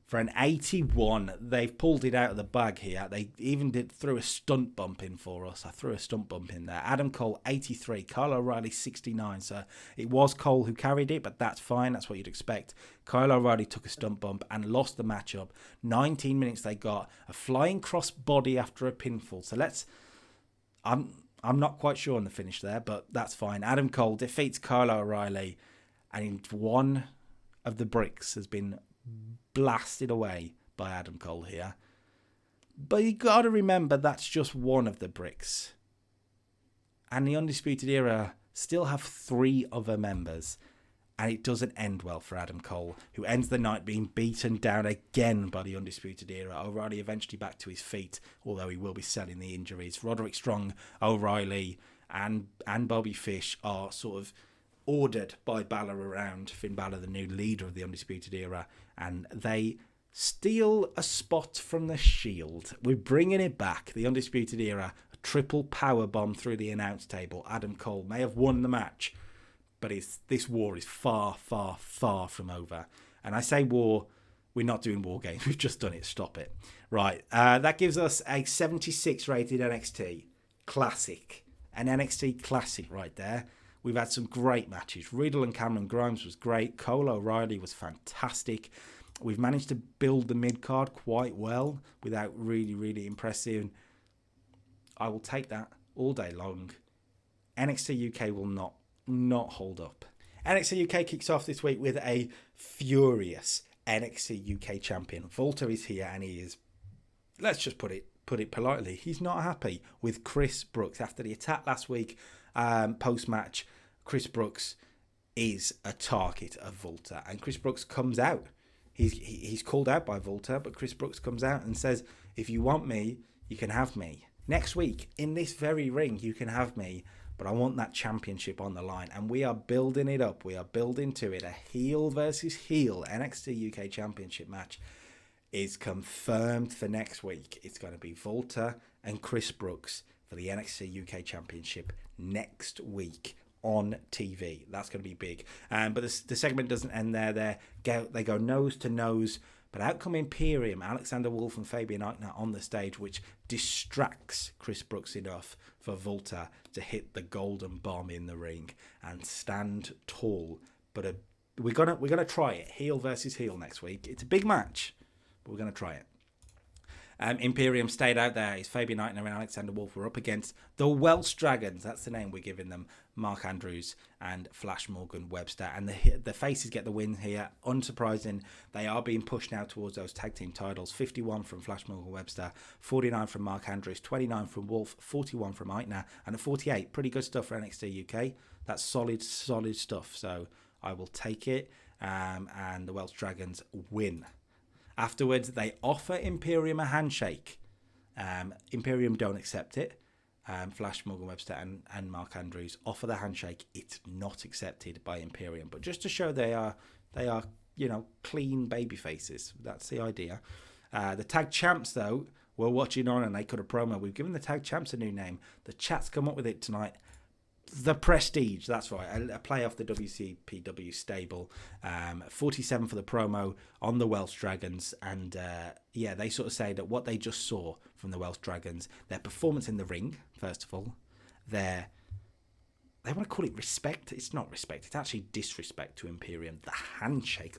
for an 81. They've pulled it out of the bag here. They even threw a stunt bump in for us. I threw a stunt bump in there. Adam Cole, 83. Kyle O'Reilly, 69. So it was Cole who carried it, but that's fine. That's what you'd expect. Kyle O'Reilly took a stunt bump and lost the matchup. 19 minutes they got. A flying cross body after a pinfall. So I'm not quite sure on the finish there, but that's fine. Adam Cole defeats Kyle O'Reilly, and one of the bricks has been blasted away by Adam Cole here. But you got to remember that's just one of the bricks. And the Undisputed Era still have 3 other members. And it doesn't end well for Adam Cole, who ends the night being beaten down again by the Undisputed Era. O'Reilly eventually back to his feet, although he will be selling the injuries. Roderick Strong, O'Reilly, and Bobby Fish are sort of ordered by Balor around. Finn Balor, the new leader of the Undisputed Era, and they steal a spot from the Shield. We're bringing it back. The Undisputed Era, a triple power bomb through the announce table. Adam Cole may have won the match, but this war is far, far, far from over. And I say war, we're not doing war games. We've just done it. Stop it. Right. That gives us a 76 rated NXT Classic. An NXT Classic right there. We've had some great matches. Riddle and Cameron Grimes was great. Cole O'Reilly was fantastic. We've managed to build the mid-card quite well without really, really impressive. I will take that all day long. NXT UK will not hold up. NXT UK kicks off this week with a furious NXT UK champion. Volta is here and he is, let's just put it politely, he's not happy with Chris Brooks. After the attack last week, post-match, Chris Brooks is a target of Volta. And Chris Brooks comes out. He's called out by Volta, but Chris Brooks comes out and says, if you want me, you can have me. Next week, in this very ring, you can have me, but I want that championship on the line. And we are building it up. We are building to it. A heel versus heel NXT UK championship match is confirmed for next week. It's going to be Volta and Chris Brooks for the NXT UK championship next week on TV. That's going to be big. But the segment doesn't end there. They go nose to nose. But out come Imperium, Alexander Wolf and Fabian Eichner on the stage, which distracts Chris Brooks enough for Volta to hit the golden bomb in the ring and stand tall. But we're gonna try it. Heel versus heel next week. It's a big match, but we're gonna try it. Imperium stayed out there. It's Fabian Eichner and Alexander Wolf were up against the Welsh Dragons. That's the name we're giving them. Mark Andrews and Flash Morgan Webster. And the faces get the win here. Unsurprising, they are being pushed now towards those tag team titles. 51 from Flash Morgan Webster, 49 from Mark Andrews, 29 from Wolf, 41 from Eichner, and at 48, pretty good stuff for NXT UK. That's solid stuff. So I will take it. And the Welsh Dragons win. Afterwards, they offer Imperium a handshake. Imperium don't accept it. Flash Morgan Webster and Mark Andrews offer the handshake. It's not accepted by Imperium, but just to show they are clean baby faces. That's the idea. The tag champs though were watching on and they cut a promo. We've given the tag champs a new name. The chat's come up with it tonight. The Prestige, that's right, a play off the WCPW stable. 47 for the promo on the Welsh Dragons. And they sort of say that what they just saw from the Welsh Dragons, their performance in the ring, first of all, they want to call it respect. It's not respect, it's actually disrespect to Imperium. The handshake,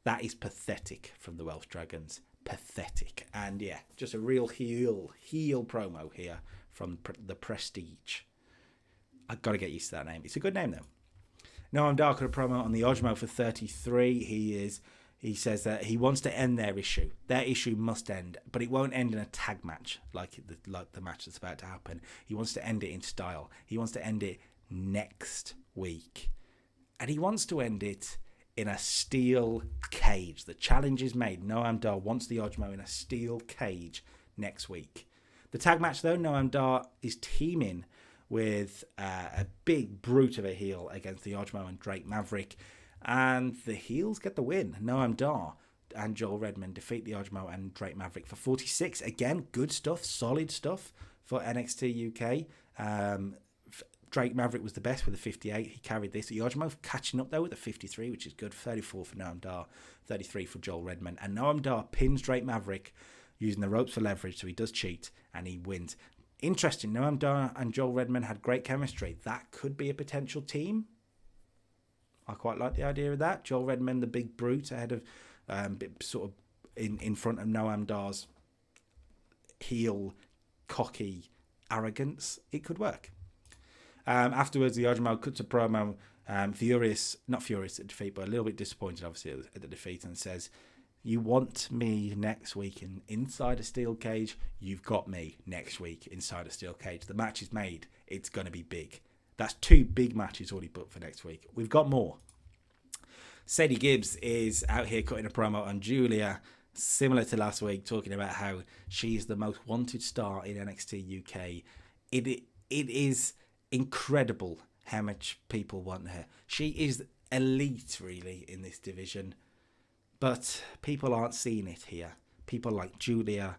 that is pathetic from the Welsh Dragons. Pathetic. And yeah, just a real heel promo here from the Prestige. I've got to get used to that name. It's a good name, though. Noam Dar cut a promo on the Ojmo for 33. He says that he wants to end their issue. Their issue must end, but it won't end in a tag match like the match that's about to happen. He wants to end it in style. He wants to end it next week. And he wants to end it in a steel cage. The challenge is made. Noam Dar wants the Ojmo in a steel cage next week. The tag match, though, Noam Dar is teaming with a big brute of a heel against the Ojmo and Drake Maverick. And the heels get the win. Noam Dar and Joel Redman defeat the Ojmo and Drake Maverick for 46. Again, good stuff, solid stuff for NXT UK. Drake Maverick was the best with a 58. He carried this. The Ojmo catching up, though, with a 53, which is good. 34 for Noam Dar, 33 for Joel Redman. And Noam Dar pins Drake Maverick using the ropes for leverage, so he does cheat, and he wins. Interesting, Noam Dar and Joel Redman had great chemistry. That could be a potential team. I quite like the idea of that. Joel Redman, the big brute, ahead of sort of in front of Noam Dar's heel, cocky arrogance. It could work. Afterwards, the Ojmo cuts a promo. Not furious at defeat, but a little bit disappointed, obviously, at the defeat, and says, "You want me next week inside a steel cage? You've got me next week inside a steel cage. The match is made. It's going to be big." That's 2 big matches already booked for next week. We've got more. Sadie Gibbs is out here cutting a promo on Julia, similar to last week, talking about how she's the most wanted star in NXT UK. It is incredible how much people want her. She is elite, really, in this division. But people aren't seeing it here. People like Julia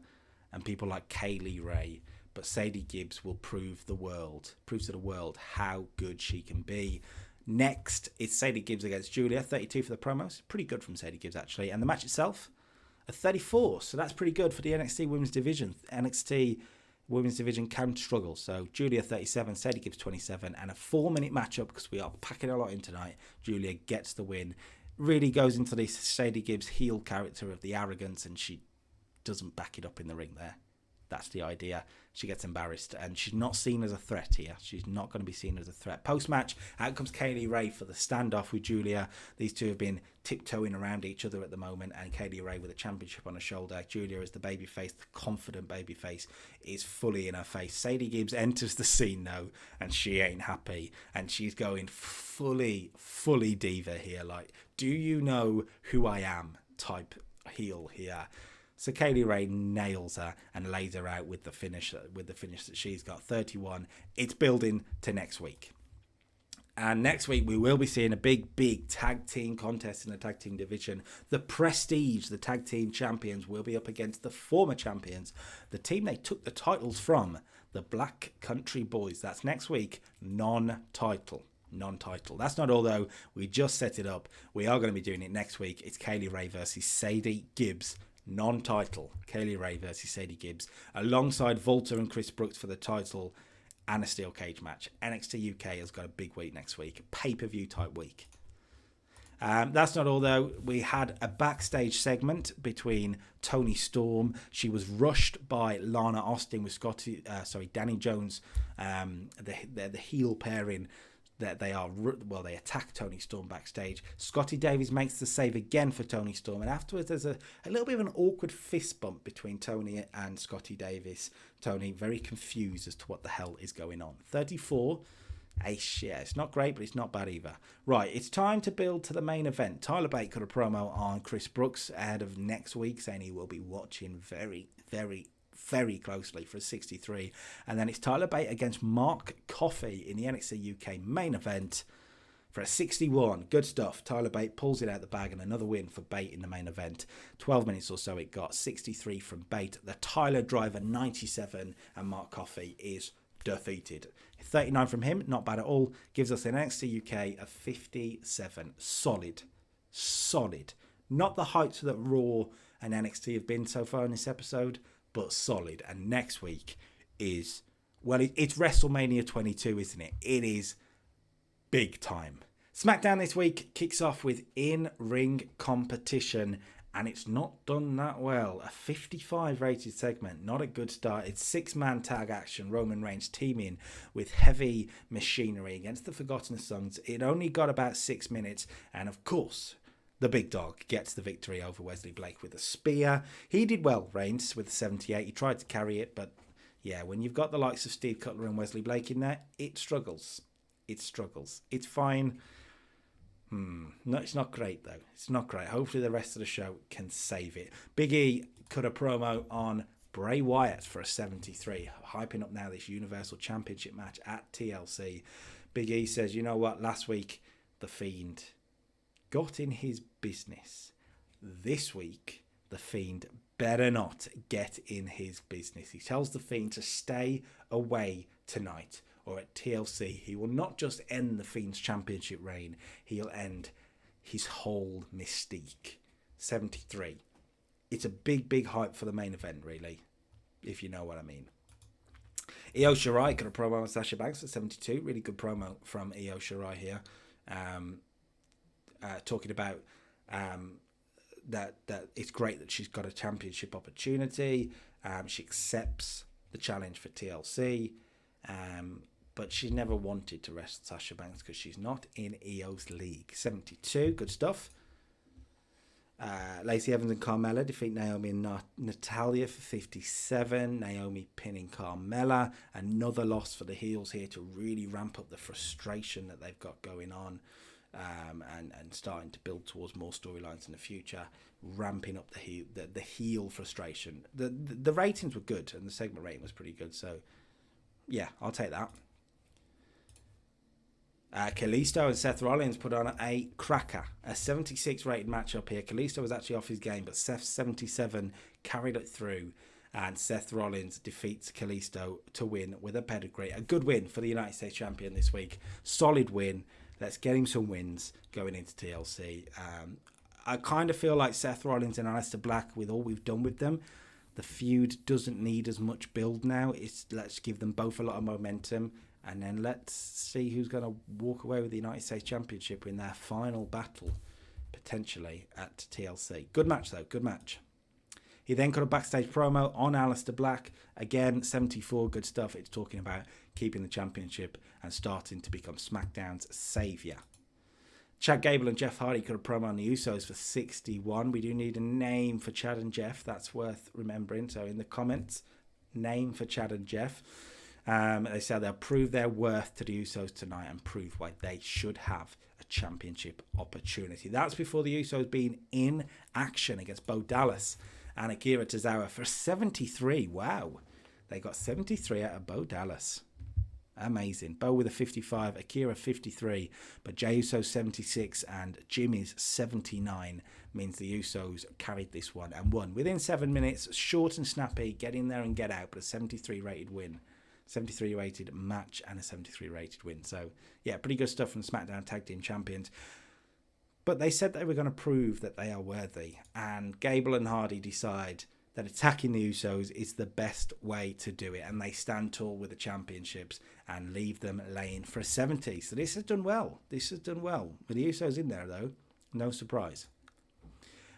and people like Kaylee Ray. But Sadie Gibbs will prove to the world how good she can be. Next, it's Sadie Gibbs against Julia. 32 for the promos. Pretty good from Sadie Gibbs, actually. And the match itself, a 34. So that's pretty good for the NXT Women's Division. NXT women's division can struggle. So Julia 37, Sadie Gibbs 27, and a 4-minute matchup because we are packing a lot in tonight. Julia gets the win. Really goes into this Sadie Gibbs heel character of the arrogance, and she doesn't back it up in the ring there. That's the idea. She gets embarrassed, and she's not seen as a threat here. She's not going to be seen as a threat. Post-match, out comes Kaylee Ray for the standoff with Julia. These two have been tiptoeing around each other at the moment, and Kaylee Ray with a championship on her shoulder. Julia is the babyface, the confident babyface, is fully in her face. Sadie Gibbs enters the scene, though, and she ain't happy, and she's going fully diva here. Like, do you know who I am type heel here. So Kaylee Ray nails her and lays her out with the finish that she's got. 31. It's building to next week. And next week we will be seeing a big tag team contest in the tag team division. The Prestige, the tag team champions, will be up against the former champions, the team they took the titles from, the Black Country Boys. That's next week, non-title. That's not all, though. We just set it up. We are going to be doing it next week. It's Kaylee Ray versus Sadie Gibbs. Non-title, Kaylee Ray versus Sadie Gibbs, alongside Volta and Chris Brooks for the title and a steel cage match. NXT UK has got a big week next week, pay-per-view type week. That's not all, though. We had a backstage segment between Toni Storm. She was rushed by Lana Austin with Danny Jones, the heel pairing. That they attack Toni Storm backstage. Scotty Davis makes the save again for Toni Storm, and afterwards there's a little bit of an awkward fist bump between Toni and Scotty Davis. Toni very confused as to what the hell is going on. 34. It's not great, but it's not bad either. Right, it's time to build to the main event. Tyler Bate cut a promo on Chris Brooks ahead of next week, saying he will be watching very closely for a 63, and then it's Tyler Bate against Mark Coffey in the NXT UK main event for a 61. Good stuff. Tyler Bate pulls it out the bag, and another win for Bate in the main event. 12 minutes or so it got. 63 from Bate. The Tyler Driver 97, and Mark Coffey is defeated. 39 from him, not bad at all. Gives us an NXT UK of 57. Solid. Not the heights that Raw and NXT have been so far in this episode, but solid. And next week is, it's WrestleMania 22, isn't it? It is big time. Smackdown this week kicks off with in-ring competition, and it's not done that well. A 55 rated segment, not a good start. It's 6-man tag action. Roman Reigns teaming with Heavy Machinery against the Forgotten Sons. It only got about 6 minutes, and of course, the big dog gets the victory over Wesley Blake with a spear. He did well, Reigns, with a 78. He tried to carry it, but yeah, when you've got the likes of Steve Cutler and Wesley Blake in there, it struggles. It's fine. No, it's not great, though. It's not great. Hopefully the rest of the show can save it. Big E cut a promo on Bray Wyatt for a 73, hyping up now this Universal Championship match at TLC. Big E says, you know what, last week, The Fiend got in his business. This week, The Fiend better not get in his business. He tells The Fiend to stay away tonight, or at TLC, he will not just end The Fiend's championship reign, he'll end his whole mystique. 73. It's a big hype for the main event, really, if you know what I mean. Io Shirai got a promo on Sasha Banks at 72. Really good promo from Io Shirai here. Talking about that it's great that she's got a championship opportunity. She accepts the challenge for TLC, but she never wanted to wrestle Sasha Banks because she's not in Io's league. 72, good stuff. Lacey Evans and Carmella defeat Naomi and Natalia for 57. Naomi pinning Carmella. Another loss for the heels here to really ramp up the frustration that they've got going on. And starting to build towards more storylines in the future, ramping up the heel frustration. The ratings were good, and the segment rating was pretty good, so yeah, I'll take that. Kalisto and Seth Rollins put on a cracker, a 76 rated matchup here. Kalisto was actually off his game, but Seth's 77 carried it through, and Seth Rollins defeats Kalisto to win with a pedigree. A good win for the United States champion this week. Solid win. Let's get him some wins going into TLC. I kind of feel like Seth Rollins and Alistair Black, with all we've done with them, The feud doesn't need as much build now. Let's give them both a lot of momentum, and then let's see who's going to walk away with the United States Championship in their final battle, potentially, at TLC. Good match, though. Good match. He then got a backstage promo on Alistair Black. Again, 74, good stuff. It's talking about keeping the championship and starting to become SmackDown's saviour. Chad Gable and Jeff Hardy got a promo on the Usos for 61. We do need a name for Chad and Jeff. That's worth remembering. So in the comments, name for Chad and Jeff. They say they'll prove their worth to the Usos tonight and prove why they should have a championship opportunity. That's before the Usos being in action against Bo Dallas and Akira Tozawa for 73. Wow. They got 73 out of Bo Dallas. Amazing. Bo with a 55, Akira 53, but Jey Uso 76 and Jimmy's 79 means the Usos carried this one and won. Within 7 minutes, short and snappy, get in there and get out, but a 73 rated win. 73 rated match and a 73 rated win. So, yeah, pretty good stuff from SmackDown Tag Team Champions. But they said they were going to prove that they are worthy, and Gable and Hardy decide that attacking the Usos is the best way to do it, and they stand tall with the championships and leave them laying for a 70. So this has done well. This has done well. With the Usos in there, though, no surprise.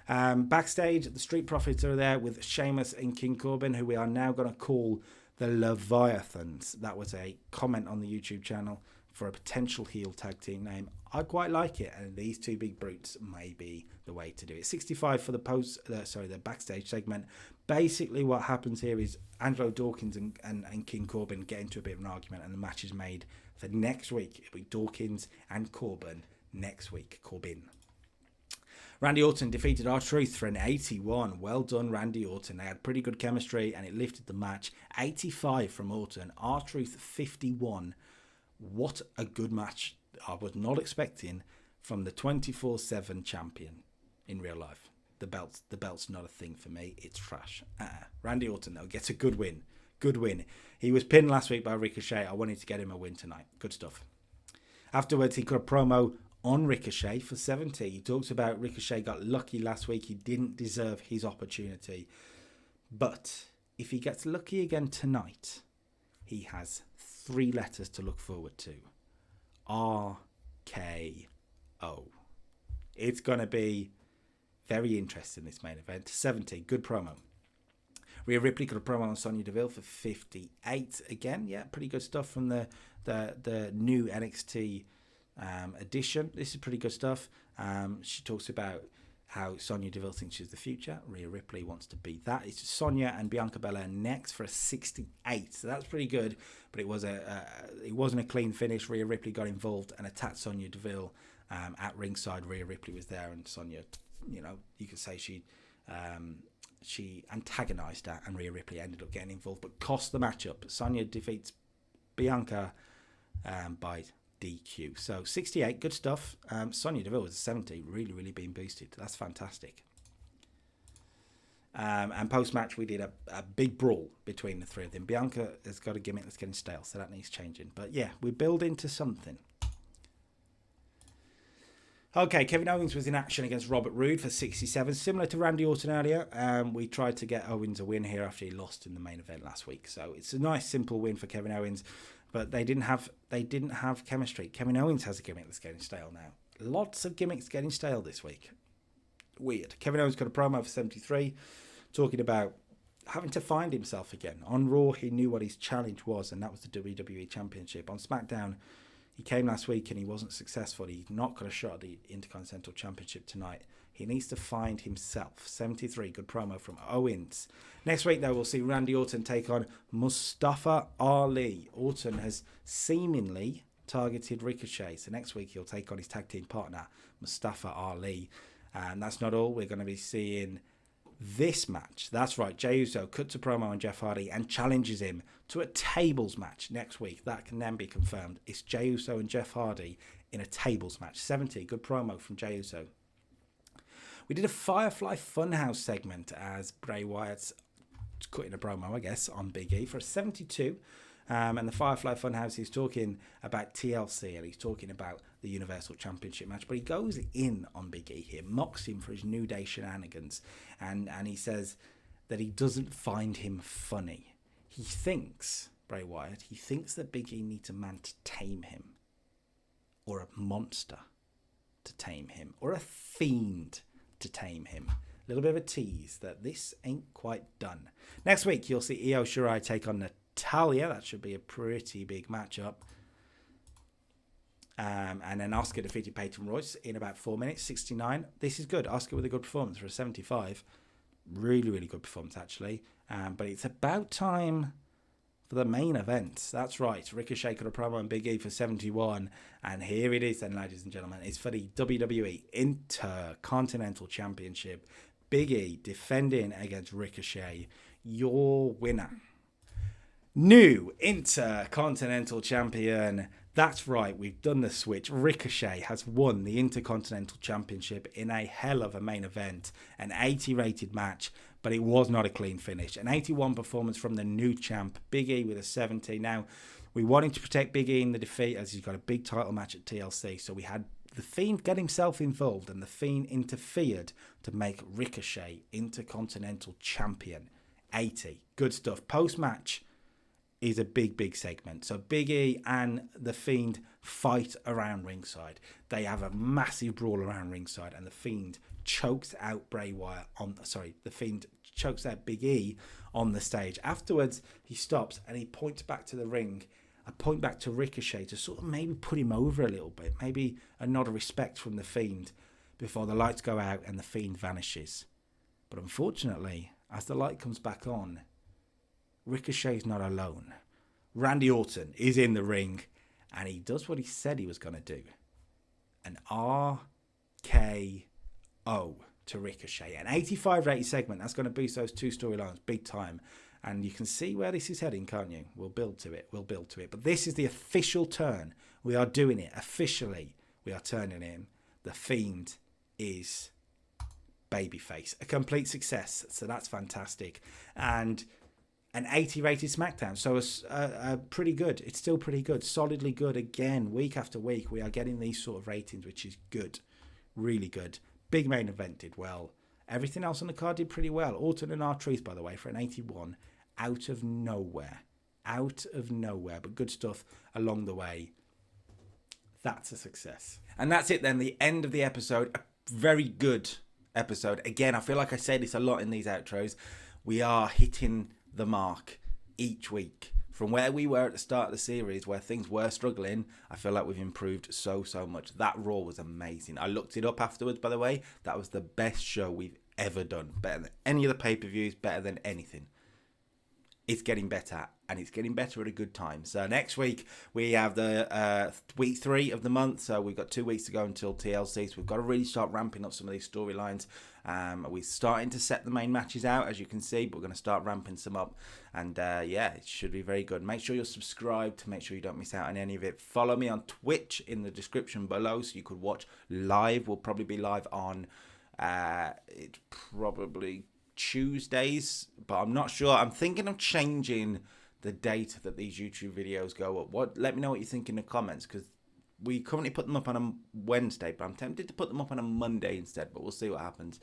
Backstage, the Street Profits are there with Sheamus and King Corbin, who we are now going to call the Leviathans. That was a comment on the YouTube channel for a potential heel tag team name. I quite like it, and these two big brutes may be the way to do it. 65 for the backstage segment. Basically, what happens here is Angelo Dawkins and King Corbin get into a bit of an argument, and the match is made for next week. It'll be Dawkins and Corbin next week. Corbin. Randy Orton defeated R-Truth for an 81. Well done, Randy Orton. They had pretty good chemistry, and it lifted the match. 85 from Orton. R-Truth 51. What a good match. I was not expecting from the 24/7 champion in real life. The belt's not a thing for me. It's trash. Randy Orton, though, gets a good win. Good win. He was pinned last week by Ricochet. I wanted to get him a win tonight. Good stuff. Afterwards, he got a promo on Ricochet for 70. He talks about Ricochet got lucky last week. He didn't deserve his opportunity. But if he gets lucky again tonight, he has 3 letters to look forward to. RKO. It's going to be very interesting, this main event. 70, good promo. Rhea Ripley got a promo on Sonya Deville for 58. Again, yeah, pretty good stuff from the new NXT edition. This is pretty good stuff. She talks about how Sonya Deville thinks she's the future. Rhea Ripley wants to be that. It's Sonya and Bianca Belair next for a 68. So that's pretty good, but it wasn't a clean finish. Rhea Ripley got involved and attacked Sonya Deville at ringside. Rhea Ripley was there, and Sonya, you could say she antagonized her, and Rhea Ripley ended up getting involved, but cost the matchup. Sonya defeats Bianca by DQ. So 68, good stuff. Sonya Deville was a 70, really, really being boosted. That's fantastic. And post-match, we did a big brawl between the three of them. Bianca has got a gimmick that's getting stale, so that needs changing. But yeah, we're building to something. Okay, Kevin Owens was in action against Robert Roode for 67. Similar to Randy Orton earlier, we tried to get Owens a win here after he lost in the main event last week. So it's a nice, simple win for Kevin Owens. But they didn't have chemistry. Kevin Owens has a gimmick that's getting stale now. Lots of gimmicks getting stale this week. Weird. Kevin Owens got a promo for 73, talking about having to find himself again. On Raw, he knew what his challenge was, and that was the WWE Championship. On SmackDown, he came last week and he wasn't successful. He's not got a shot at the Intercontinental Championship tonight. He needs to find himself. 73, good promo from Owens. Next week, though, we'll see Randy Orton take on Mustafa Ali. Orton has seemingly targeted Ricochet. So next week, he'll take on his tag team partner, Mustafa Ali. And that's not all. We're going to be seeing this match. That's right. Jey Uso cuts a promo on Jeff Hardy and challenges him to a tables match next week. That can then be confirmed. It's Jey Uso and Jeff Hardy in a tables match. 70, good promo from Jey Uso. We did a Firefly Funhouse segment as Bray Wyatt's cutting a promo, I guess, on Big E for a 72. And the Firefly Funhouse is talking about TLC, and he's talking about the Universal Championship match. But he goes in on Big E here, mocks him for his New Day shenanigans. And he says that he doesn't find him funny. He thinks, Bray Wyatt, he thinks that Big E needs a man to tame him, or a monster to tame him, or a fiend to tame him. A little bit of a tease that this ain't quite done. Next week, you'll see Io Shirai take on Natalya. That should be a pretty big matchup. And then Asuka defeated Peyton Royce in about 4 minutes, 69. This is good. Asuka with a good performance for a 75. Really, really good performance, actually. But it's about time for the main event. That's right. Ricochet got a promo on Big E for 71. And here it is then, ladies and gentlemen. It's for the WWE Intercontinental Championship. Big E defending against Ricochet. Your winner. New Intercontinental Champion. That's right, we've done the switch. Ricochet has won the Intercontinental Championship in a hell of a main event. An 80 rated match, but it was not a clean finish. An 81 performance from the new champ, Big E with a 70. Now, we wanted to protect Big E in the defeat as he's got a big title match at TLC. So we had The Fiend get himself involved, and The Fiend interfered to make Ricochet Intercontinental Champion. 80. Good stuff. Post-match is a big segment. So Big E and The Fiend fight around ringside. They have a massive brawl around ringside, and The Fiend chokes out The Fiend chokes out Big E on the stage. Afterwards, he stops and he points back to the ring, a point back to Ricochet to sort of maybe put him over a little bit, maybe a nod of respect from The Fiend before the lights go out and The Fiend vanishes. But unfortunately, as the light comes back on, Ricochet's not alone. Randy Orton is in the ring, and he does what he said he was going to do. An RKO to Ricochet. An 85 rated segment. That's going to boost those two storylines big time. And you can see where this is heading, can't you? We'll build to it. But this is the official turn. We are doing it. Officially, we are turning in. The Fiend is babyface. A complete success. So that's fantastic. And an 80 rated Smackdown. So pretty good. It's still pretty good. Solidly good again. Week after week, we are getting these sort of ratings, which is good. Really good. Big main event did well. Everything else on the card did pretty well. Orton and R-Truth, by the way, for an 81. Out of nowhere. But good stuff along the way. That's a success. And that's it then. The end of the episode. A very good episode. Again, I feel like I say this a lot in these outros. We are hitting the mark each week. From where we were at the start of the series, where things were struggling, I feel like we've improved so much. That Raw was amazing. I looked it up afterwards, by the way. That was the best show we've ever done. Better than any of the pay-per-views, better than anything. It's getting better, and it's getting better at a good time. So next week, we have the week 3 of the month. So we've got 2 weeks to go until TLC. So we've got to really start ramping up some of these storylines. We're starting to set the main matches out, as you can see, but we're going to start ramping some up. And yeah, it should be very good. Make sure you're subscribed to make sure you don't miss out on any of it. Follow me on Twitch in the description below so you could watch live. We'll probably be live on it's probably Tuesdays, but I'm not sure. I'm thinking of changing the date that these YouTube videos go up. Let me know what you think in the comments, because we currently put them up on a Wednesday, but I'm tempted to put them up on a Monday instead, but we'll see what happens.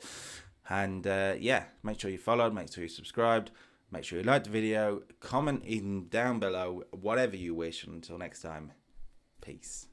And yeah, make sure you followed, make sure you subscribed, make sure you liked the video, comment in down below, whatever you wish. And until next time, peace.